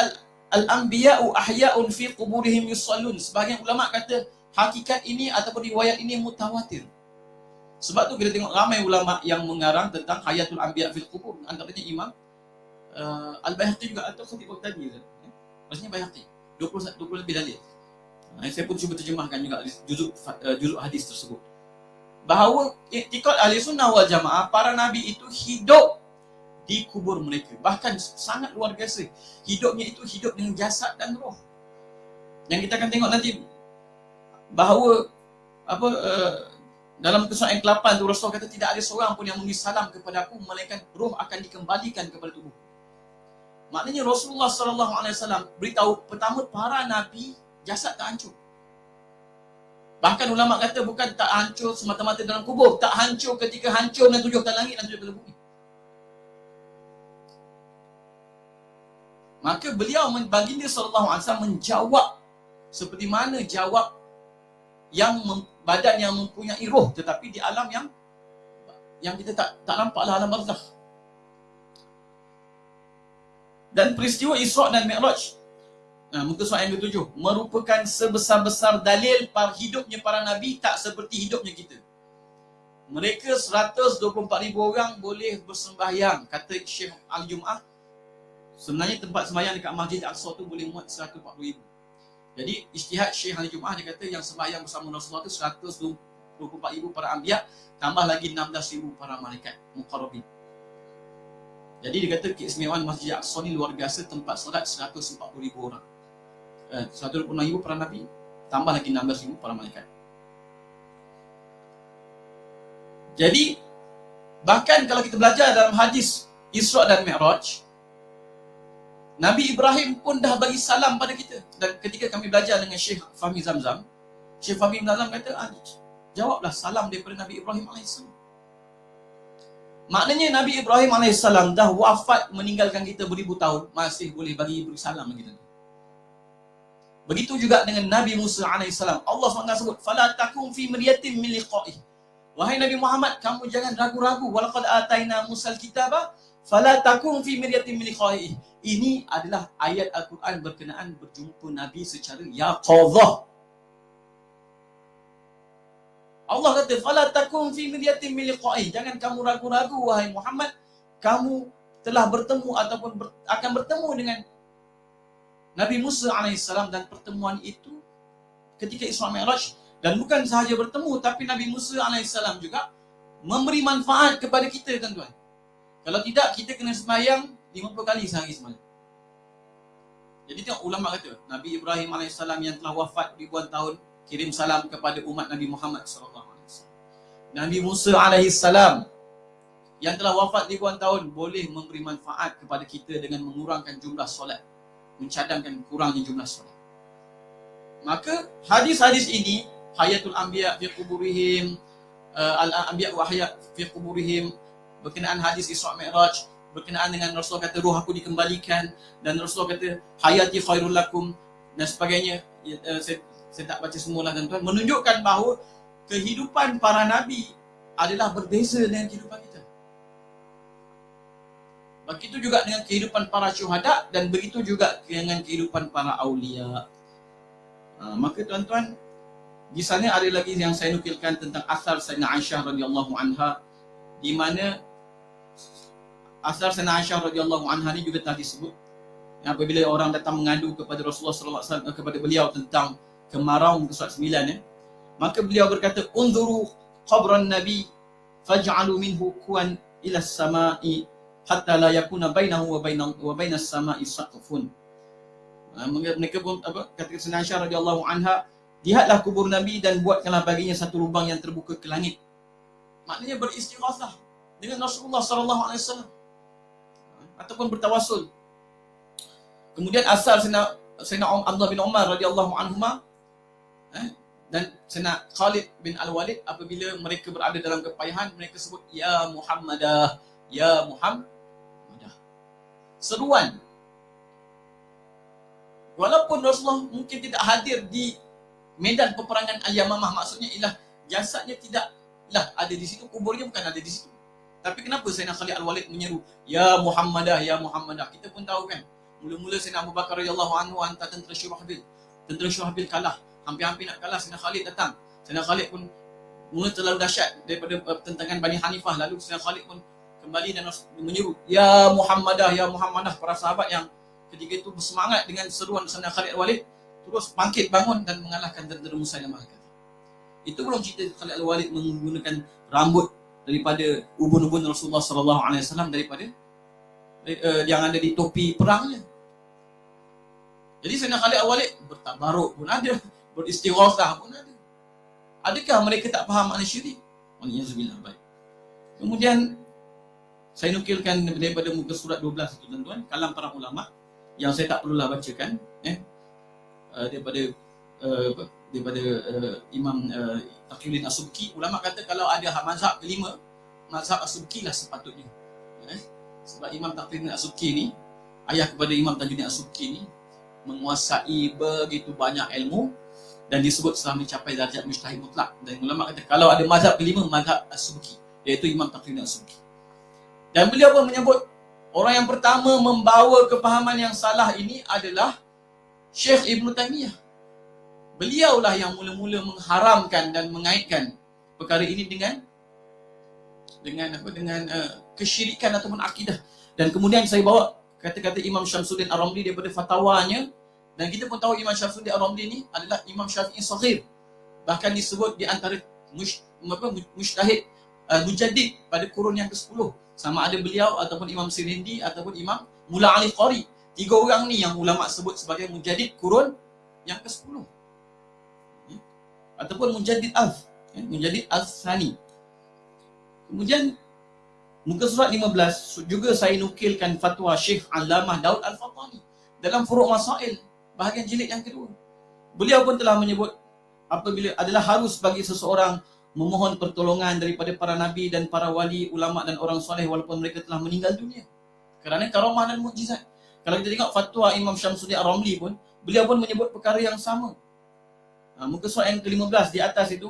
al-anbiya'u ahya'un fi quburihim yusallun. Sebahagian ulama kata hakikat ini ataupun riwayat ini mutawatir. Sebab tu kita tengok ramai ulama yang mengarang tentang hayatul anbiya' fil qubur. Antaranya Imam Al-Baihaqi juga atau Khatib Baghdadi. Maksudnya Baihaqi 20 lebih dalil. Saya pun cuba terjemahkan juga juzuk hadis tersebut. Bahawa i'tiqad ahli sunnah wal jamaah, para nabi itu hidup di kubur mereka. Bahkan sangat luar biasa. Hidupnya itu hidup dengan jasad dan roh. Yang kita akan tengok nanti bahawa dalam kisah yang ke-8 tu Rasulullah kata tidak ada seorang pun yang memberi salam kepada aku melainkan roh akan dikembalikan kepada tubuh. Maknanya Rasulullah SAW beritahu pertama para nabi jasad tak hancur. Bahkan ulama kata bukan tak hancur semata-mata dalam kubur, tak hancur ketika hancur dan tujuhkan langit dan tujuhkan bumi. Maka beliau baginda SAW menjawab seperti mana jawab yang badan yang mempunyai roh tetapi di alam yang kita tak nampaklah, alam barzakh. Dan peristiwa Isra' dan Mi'raj, muka surat yang ke-7, merupakan sebesar-besar dalil hidupnya para nabi tak seperti hidupnya kita. Mereka 124,000 orang boleh bersembahyang. Kata Syekh Al-Jum'ah, sebenarnya tempat sembahyang dekat Masjid Al-Aqsa tu boleh muat 140,000. Jadi ijtihad Syekh Al-Jum'ah dia kata yang sembahyang bersama Rasulullah tu 124,000 para anbiya, tambah lagi 16,000 para malaikat muqarrabin. Jadi dia kata keistimewaan Masjid Al-Aqsa ni luar biasa, tempat solat 140,000 orang. 126,000 para nabi, tambah lagi 16,000 para malaikat. Jadi bahkan kalau kita belajar dalam hadis Isra' dan Mi'raj, Nabi Ibrahim pun dah bagi salam pada kita. Dan ketika kami belajar dengan Syekh Fahmi Zamzam, Syekh Fahmi Zamzam kata, jawablah salam daripada Nabi Ibrahim AS. Maknanya Nabi Ibrahim AS dah wafat meninggalkan kita beribu tahun, masih boleh beri salam lagi. Begitu juga dengan Nabi Musa AS. Allah SWT sebut, "Fala takum fi miryatin min liqa'ih." Wahai Nabi Muhammad, kamu jangan ragu-ragu. Walaqad ataina Musal kitaba fala takum fi miryatin min liqa'ih. Ini adalah ayat Al-Quran berkenaan berjumpa Nabi secara yaqadhah. Allah kata, "Fala takum fi miryatin min liqa'ih." Jangan kamu ragu-ragu wahai Muhammad, kamu telah bertemu ataupun akan bertemu dengan Nabi Musa AS. Dan pertemuan itu ketika Isra' Mi'raj, dan bukan sahaja bertemu, tapi Nabi Musa AS juga memberi manfaat kepada kita, tuan-tuan. Kalau tidak, kita kena sembahyang 50 kali sehari semalam. Jadi tengok ulama kata, Nabi Ibrahim AS yang telah wafat ribuan tahun kirim salam kepada umat Nabi Muhammad SAW. Nabi Musa AS yang telah wafat ribuan tahun boleh memberi manfaat kepada kita dengan mengurangkan jumlah solat, mencadangkan kurangnya jumlah solat. Maka hadis-hadis ini, hayatul anbiya fi quburihim, al-anbiya wa ahya fi quburihim, berkenaan hadis Isra' Mi'raj, berkenaan dengan Rasulullah kata roh aku dikembalikan, dan Rasulullah kata hayati khairul lakum dan sebagainya. Saya tak baca semualah, tuan-tuan, menunjukkan bahawa kehidupan para nabi adalah berbeza dengan kehidupan kita. Begitu juga dengan kehidupan para syuhada, dan begitu juga dengan kehidupan para aulia. Maka tuan-tuan, Di sana ada lagi yang saya nukilkan tentang asar Sayyidina Aisyah radhiyallahu anha, di mana asar Sayyidina Aisyah radhiyallahu anha ni juga telah disebut apabila orang datang mengadu kepada Rasulullah sallallahu alaihi wasallam, kepada beliau tentang kemarau, muka surat 9 ya. Maka beliau berkata, "Unzuru qabran nabi faj'alu minhu kuwan ila as-sama'i hatta la yakuna bainahu wa bainas sama'i saqfun." Mereka pun kata Sayyidina Aisyah radhiyallahu anha, lihatlah kubur Nabi dan buatkanlah baginya satu lubang yang terbuka ke langit. Maknanya beristighatsah dengan Rasulullah sallallahu alaihi wasallam ataupun bertawassul. Kemudian asal Sayyidina Abdullah bin Umar radhiyallahu anhuma dan Sayyidina Khalid bin Al-Walid, apabila mereka berada dalam kepayahan, mereka sebut ya Muhammadah, ya Muhammadah. Seruan. Walaupun Rasulullah mungkin tidak hadir di medan peperangan Al-Yamamah, maksudnya ialah jasadnya tidaklah ada di situ, kuburnya bukan ada di situ. Tapi kenapa Sayyidina Khalid Al-Walid menyeru ya Muhammadah, ya Muhammadah? Kita pun tahu kan, mula-mula Sayyidina Abu Bakar radhiyallahu anhu hantar tentera Syurahbil. Tentera Syurahbil kalah, hampir-hampir nak kalah. Sayyidina Khalid datang. Sayyidina Khalid pun mula terlalu dahsyat daripada pertentangan Bani Hanifah. Lalu Sayyidina Khalid pun kembali dan menyeru ya Muhammadah, ya Muhammadah. Para sahabat yang ketika itu bersemangat dengan seruan Sayyidina Khalid Al-Walid terus bangkit bangun dan mengalahkan tentera Musailamah. Itu belum cerita Khalid Al-Walid menggunakan rambut daripada ubun-ubun Rasulullah sallallahu alaihi wasallam, daripada yang ada di topi perangnya. Jadi Sayyidina Khalid Al-Walid bertabaruk pun ada, beristighatsah pun ada. Adakah mereka tak faham makna syirik? Waliyazbillah. Baik. Kemudian saya nukilkan daripada muka surat 12 itu tuan-tuan, kalam para ulama yang saya tak perlulah bacakan daripada Imam Taqiyuddin As-Subki. Ulama kata kalau ada mazhab kelima, mazhab As-Subki lah sepatutnya. Sebab Imam Taqiyuddin As-Subki ni, ayah kepada Imam Tajuddin As-Subki ni, menguasai begitu banyak ilmu dan disebut setelah mencapai darjat mujtahid mutlak. Dan ulama kata kalau ada mazhab kelima, mazhab As-Subki, iaitu Imam Taqiyuddin As-Subki. Dan beliau pun menyebut orang yang pertama membawa kepahaman yang salah ini adalah Syekh Ibn Taymiyah. Beliaulah yang mula-mula mengharamkan dan mengaitkan perkara ini dengan kesyirikan ataupun akidah. Dan kemudian saya bawa kata-kata Imam Syamsuddin Ar-Ramli daripada fatwanya, dan kita pun tahu Imam Syamsuddin Ar-Ramli ni adalah Imam Syafi'i Saghir. Bahkan disebut di antara mujtahid mujaddid pada kurun yang ke-10. Sama ada beliau ataupun Imam Sirindi ataupun Imam Mula Ali Qari. Tiga orang ni yang ulama sebut sebagai mujaddid kurun yang ke-10. Ataupun mujaddid mujaddid al-Thani. Kemudian muka surat 15 juga saya nukilkan fatwa Syekh Allamah Daud Al-Fatani dalam Furu' Masail bahagian jilid yang kedua. Beliau pun telah menyebut apabila adalah harus bagi seseorang memohon pertolongan daripada para nabi dan para wali, ulama dan orang soleh walaupun mereka telah meninggal dunia, kerana karamah dan mukjizat. Kalau kita tengok fatwa Imam Syamsuddin Ar-Ramli pun, beliau pun menyebut perkara yang sama. Muka surat yang ke-15 di atas itu,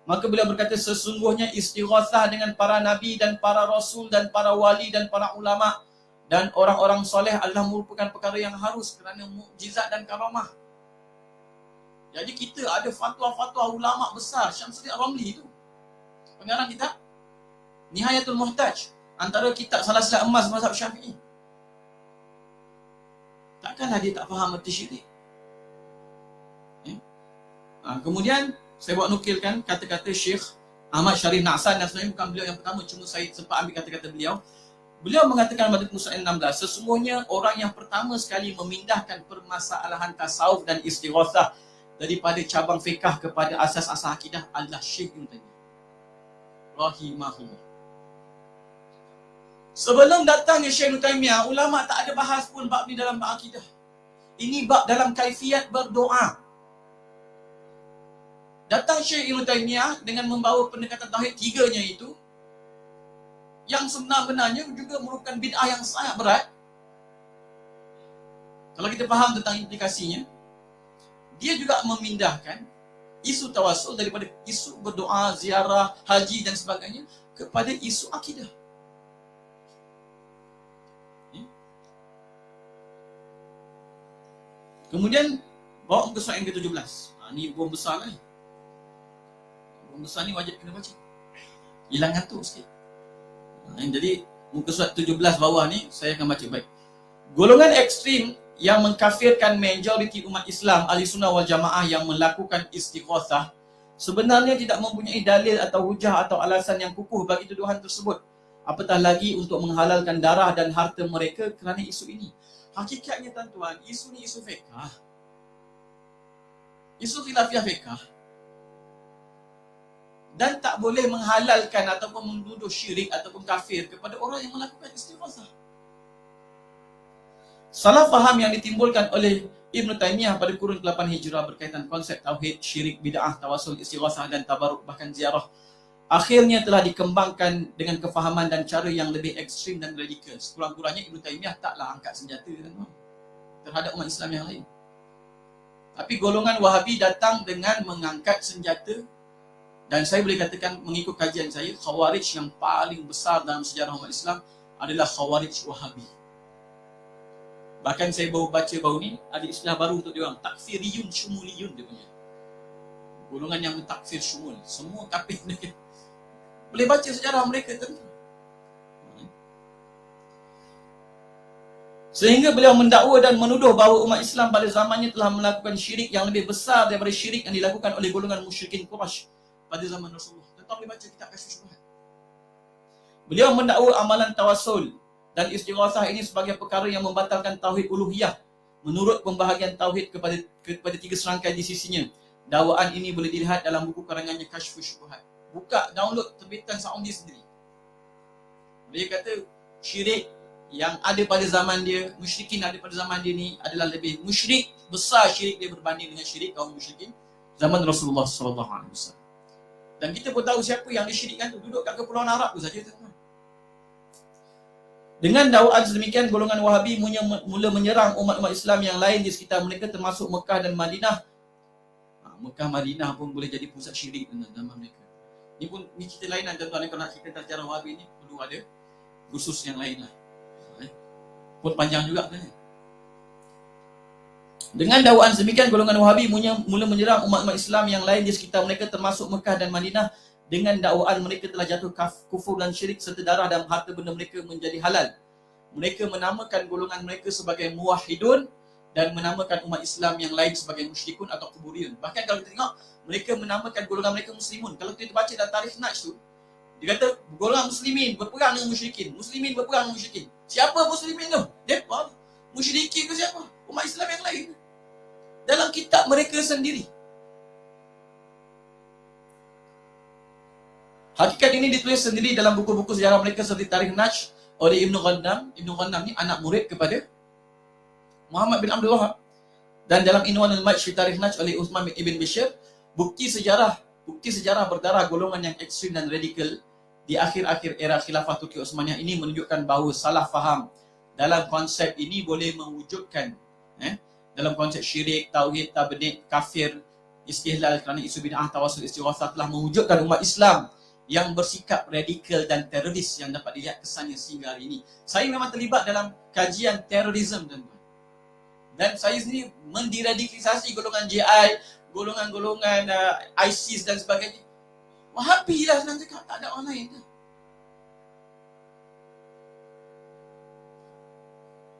maka beliau berkata sesungguhnya istighatsah dengan para nabi dan para rasul dan para wali dan para ulama dan orang-orang soleh adalah merupakan perkara yang harus kerana mukjizat dan karamah. Jadi kita ada fatwa-fatwa ulama besar. Syamsuddin Ar-Ramli itu pengarang kitab Nihayatul Muhtaj, antara kitab salah silat emas mazhab Syafi'i. Takkanlah dia tak faham erti syirik. Kemudian saya buat nukilkan kata-kata Syekh Ahmad Syarif Na'san, dan sebenarnya bukan beliau yang pertama, cuma saya sempat ambil kata-kata beliau. Beliau mengatakan pada muka 16, sesungguhnya orang yang pertama sekali memindahkan permasalahan tasawuf dan istighatsah daripada cabang fiqh kepada asas-asas akidah adalah Syekh Ibn Taymiyah rahimahullah. Sebelum datangnya Syekh Ibn Taymiyah, ulama tak ada bahas pun bab ni dalam bab akidah. Ini bab dalam kaifiat berdoa. Datang Syekh Ibn Taymiyah dengan membawa pendekatan tauhid tiganya itu, yang sebenarnya juga merupakan bid'ah yang sangat berat. Kalau kita faham tentang implikasinya, dia juga memindahkan isu tawassul daripada isu berdoa, ziarah, haji dan sebagainya kepada isu akidah. Kemudian bawa muka surat yang ke-17. Ini bom besar lah ni. besar ni wajib kena baca. Hilang ngantuk sikit. Jadi muka surat 17 bawah ni saya akan baca baik. Golongan ekstrim yang mengkafirkan majoriti umat Islam Ahli Sunnah wal Jamaah yang melakukan istighatsah sebenarnya tidak mempunyai dalil atau hujah atau alasan yang kukuh bagi tuduhan tersebut. Apatah lagi untuk menghalalkan darah dan harta mereka kerana isu ini. Hakikatnya tuan-tuan, isu ni isu fiqh. Isu khilafiah fiqh. Dan tak boleh menghalalkan ataupun menuduh syirik ataupun kafir kepada orang yang melakukan istighatsah. Salah faham yang ditimbulkan oleh Ibn Taymiyah pada kurun ke-8 Hijrah berkaitan konsep tauhid, syirik, bid'ah, tawasul, istighatsah dan tabaruk bahkan ziarah akhirnya telah dikembangkan dengan kefahaman dan cara yang lebih ekstrim dan radikal. Sekurang-kurangnya Ibn Taymiyah taklah angkat senjata terhadap umat Islam yang lain. Tapi golongan Wahabi datang dengan mengangkat senjata, dan saya boleh katakan mengikut kajian saya, Khawarij yang paling besar dalam sejarah umat Islam adalah Khawarij Wahabi. Bahkan saya baru ni, ada istilah baru untuk dia orang, takfiriyun syumuliyun dia punya. Golongan yang mentakfir syumul, semua kafir mereka. Boleh baca sejarah mereka tentu. Sehingga beliau mendakwa dan menuduh bahawa umat Islam pada zamannya telah melakukan syirik yang lebih besar daripada syirik yang dilakukan oleh golongan musyrikin Quraisy pada zaman Rasulullah. Tetap boleh baca kitab Kasyfus Syubhat. Beliau mendakwa amalan tawasul dan istighatsah ini sebagai perkara yang membatalkan tauhid uluhiyah menurut pembahagian tauhid kepada tiga serangkai di sisinya. Dakwaan ini boleh dilihat dalam buku karangannya Kasyfus Syubhat. Buka, download terbitan Saudi sendiri. Dia kata syirik yang ada pada zaman dia, musyrikin ada pada zaman dia ni adalah lebih musyrik, besar syirik dia berbanding dengan syirik kaum musyrikin zaman Rasulullah SAW. Dan kita pun tahu siapa yang disyirikkan tu, duduk kat Kepulauan Arab tu saja, tuan-tuan. Dengan dakwaan sedemikian, golongan Wahabi mula menyerang umat-umat Islam yang lain di sekitar mereka termasuk Mekah dan Madinah. Mekah, Madinah pun boleh jadi pusat syirik dalam mereka. Ni cerita lain tuan-tuan, kalau nak cerita tentang sejarah Wahabi ni perlu ada khusus yang lain lah. Pun panjang juga kan. Dengan dakwaan sedemikian, golongan Wahabi mula menyerang umat-umat Islam yang lain di sekitar mereka termasuk Mekah dan Madinah. Dengan dakwaan mereka telah jatuh kufur dan syirik serta darah dan harta benda mereka menjadi halal. Mereka menamakan golongan mereka sebagai muwahhidun dan menamakan umat Islam yang lain sebagai musyrikun atau kuburiyun. Bahkan kalau kita tengok, mereka menamakan golongan mereka muslimun. Kalau kita baca dalam tarikh Najm tu, dia kata golongan muslimin berperang dengan musyrikin. Muslimin berperang dengan musyrikin. Siapa muslimin tu? Depa. Musyrikin tu siapa? Umat Islam yang lain. Dalam kitab mereka sendiri. Hakikat ini ditulis sendiri dalam buku-buku sejarah mereka seperti Tarikh Najm oleh Ibn Ghandam. Ibn Ghandam ni anak murid kepada Muhammad bin Abdul Wahab. Dan dalam Inwan al-Majh fi Tarikh Najm oleh Uthman ibn Bishr, bukti sejarah berdarah golongan yang ekstrim dan radikal di akhir-akhir era khilafah Turki Osmaniyah ini menunjukkan bahawa salah faham dalam konsep ini boleh mewujudkan dalam konsep syirik, tauhid, tabligh, kafir, istihlal kerana isu bid'ah, tawasul, istighatsah telah mewujudkan umat Islam yang bersikap radikal dan teroris yang dapat dilihat kesannya sehingga hari ini. Saya memang terlibat dalam kajian terorisme, tuan-tuan. Dan saya sendiri mendiradikalisasi golongan JI, golongan-golongan ISIS dan sebagainya. Wahabi lah senang cakap, tak ada orang lain.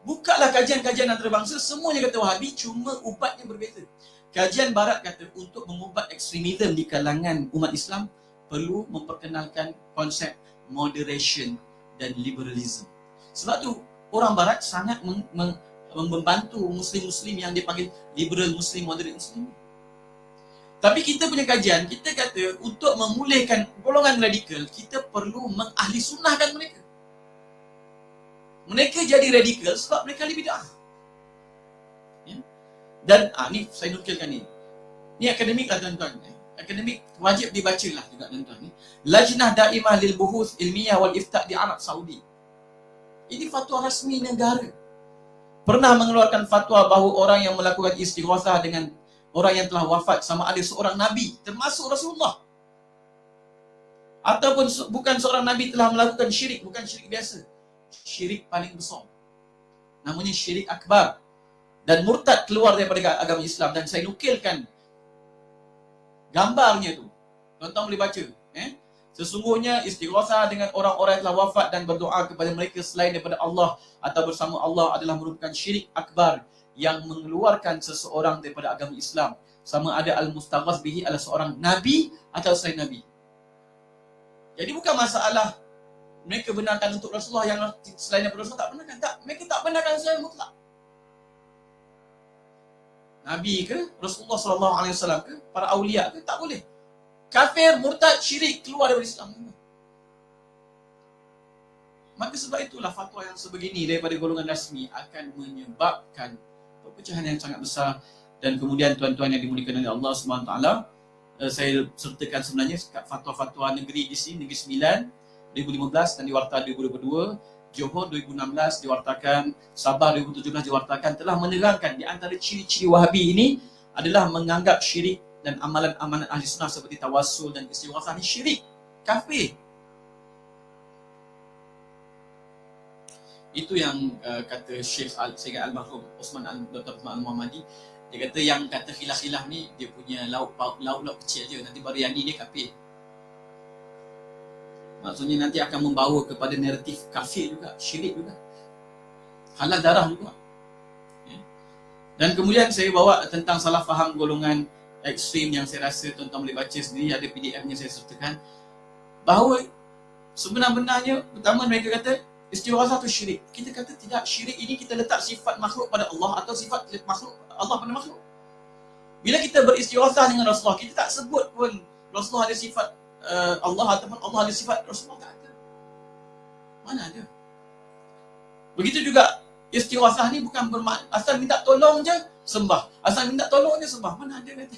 Bukalah kajian-kajian antarabangsa, semuanya kata Wahabi, cuma ubatnya berbeza. Kajian Barat kata untuk mengubat ekstremisme di kalangan umat Islam, perlu memperkenalkan konsep moderation dan liberalism. Sebab tu orang Barat sangat membantu Muslim-Muslim yang dipanggil liberal Muslim, moderate Muslim. Tapi kita punya kajian, kita kata untuk memulihkan golongan radikal, kita perlu mengahli sunnahkan mereka. Mereka jadi radikal sebab mereka ahli bid'ah. Dan ni saya nukilkan ni. Ni akademik lah tuan-tuan. Akademik wajib dibacalah juga tuan-tuan. Lajnah Daimah lil Buhuth Ilmiah wal Ifta' di Arab Saudi. Ini fatwa rasmi negara. Pernah mengeluarkan fatwa bahawa orang yang melakukan istighatsah dengan orang yang telah wafat sama ada seorang nabi termasuk Rasulullah ataupun bukan seorang nabi telah melakukan syirik, bukan syirik biasa. Syirik paling besar. Namanya syirik akbar. Dan murtad keluar daripada agama Islam. Dan saya nukilkan gambarnya tu. Tuan-tuan boleh baca. Sesungguhnya istighosah dengan orang-orang yang telah wafat dan berdoa kepada mereka selain daripada Allah atau bersama Allah adalah merupakan syirik akbar yang mengeluarkan seseorang daripada agama Islam. Sama ada al-mustaghas bihi adalah seorang nabi atau selain nabi. Jadi bukan masalah mereka benarkan untuk Rasulullah yang selain daripada Rasulullah tak benarkan. Tak, mereka tak benarkan secara mutlak. Nabi ke, Rasulullah SAW ke, para awliya ke, tak boleh. Kafir, murtad, syirik, keluar daripada Islam. Maka sebab itulah fatwa yang sebegini daripada golongan rasmi akan menyebabkan perpecahan yang sangat besar. Dan kemudian tuan-tuan yang dimuliakan oleh Allah SWT, saya sertakan sebenarnya fatwa-fatwa negeri di sini, Negeri Sembilan 2015 dan di Warta 2022, Johor 2016 diwartakan, Sabah 2017 diwartakan, telah menerangkan di antara ciri-ciri Wahabi ini adalah menganggap syirik dan amalan-amalan ahli sunnah seperti tawassul dan istighosah ni syirik, kafir. Itu yang kata Syekh Sayyid Al-Mahrum Osman Dr. Osman Al-Muhammadi. Dia kata yang kata khilaf-khilaf ni dia punya lauk kecil je, nanti baru yang ni dia kafir. Maksudnya nanti akan membawa kepada naratif kafir juga, syirik juga, halal darah juga. Dan kemudian saya bawa tentang salah faham golongan ekstrim yang saya rasa tuan-tuan boleh baca sendiri, ada PDF-nya saya sertakan, bahawa sebenar-benarnya pertama mereka kata istighosah tu syirik. Kita kata tidak, syirik ini kita letak sifat makhluk pada Allah atau sifat makhluk Allah pada makhluk. Bila kita beristighosah dengan Rasulullah, kita tak sebut pun Rasulullah ada sifat Allah ataupun Allah ada sifat, Rasulullah tak ada. Mana ada? Begitu juga istighosah ni bukan bermakna asal minta tolong je sembah, asal minta tolong je sembah. Mana ada kata?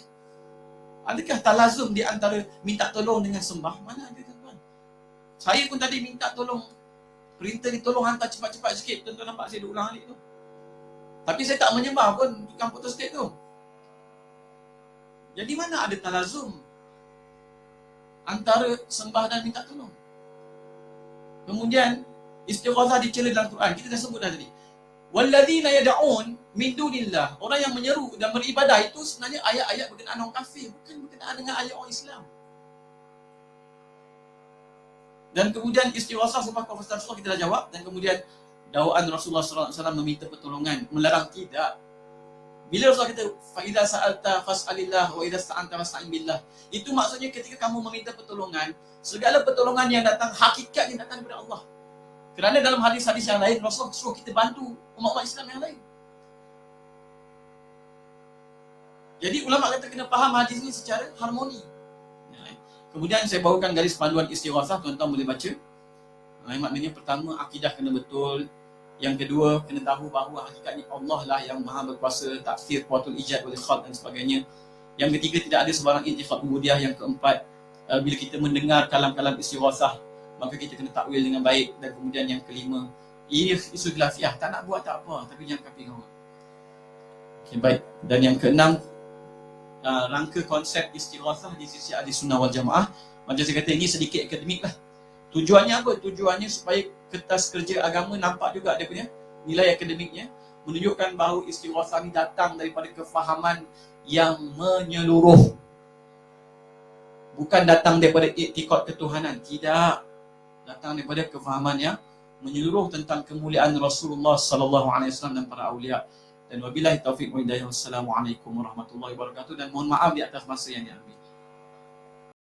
Adakah talazum di antara minta tolong dengan sembah? Mana ada, tuan-tuan? Saya pun tadi minta tolong, perintah ni tolong hantar cepat-cepat sikit. Tuan-tuan nampak saya ulang alik tu. Tapi saya tak menyembah pun tukang photostat tu. Jadi mana ada talazum antara sembah dan minta tolong? Kemudian istighosah dicela dalam Quran. Kita dah sebut dah tadi. Walladzina yad'un min dunillah. Orang yang menyeru dan beribadah itu sebenarnya ayat-ayat berkenaan orang kafir, bukan berkenaan dengan ayat orang Islam. Dan kemudian istighosah sebab kafir Rasulullah kita dah jawab. Dan kemudian dakwaan Rasulullah SAW meminta pertolongan, melarang tidak. Bila Rasulullah kata fa idza sa'alta fas'alillah wa idza sta'anta fasta'in billah, itu maksudnya ketika kamu meminta pertolongan, segala pertolongan yang datang hakikatnya datang daripada Allah. Kerana dalam hadis-hadis yang lain Rasulullah suruh kita bantu umat-umat Islam yang lain. Jadi ulama kata kena faham hadis ni secara harmoni. Kemudian saya bawakan garis panduan istighosah, tuan-tuan boleh baca. Maknanya pertama, akidah kena betul. Yang kedua, kena tahu bahawa hakikatnya Allah lah yang maha berkuasa, taksir, kuatul ijad, wal khalq dan sebagainya. Yang ketiga, tidak ada sebarang intifad ubudiyah. Yang keempat, bila kita mendengar kalam-kalam istighosah, maka kita kena takwil dengan baik. Dan kemudian yang kelima, ini isu khilafiyah, tak nak buat tak apa, tapi jangan kafir dengan orang. Okay, baik. Dan yang keenam, rangka konsep istighosah di sisi ahli sunnah wal jamaah. Macam saya kata, ini sedikit akademik lah. Tujuannya apa? Tujuannya supaya kertas kerja agama nampak juga dia punya nilai akademiknya, menunjukkan bahawa istighosah ni datang daripada kefahaman yang menyeluruh, bukan datang daripada iktikad ketuhanan. Tidak, datang daripada kefahaman yang menyeluruh tentang kemuliaan Rasulullah SAW dan para awliya. Dan wabillahi taufiq wa hidayah. Wassalamualaikum warahmatullahi wabarakatuh. Dan mohon maaf di atas masa yang diambil.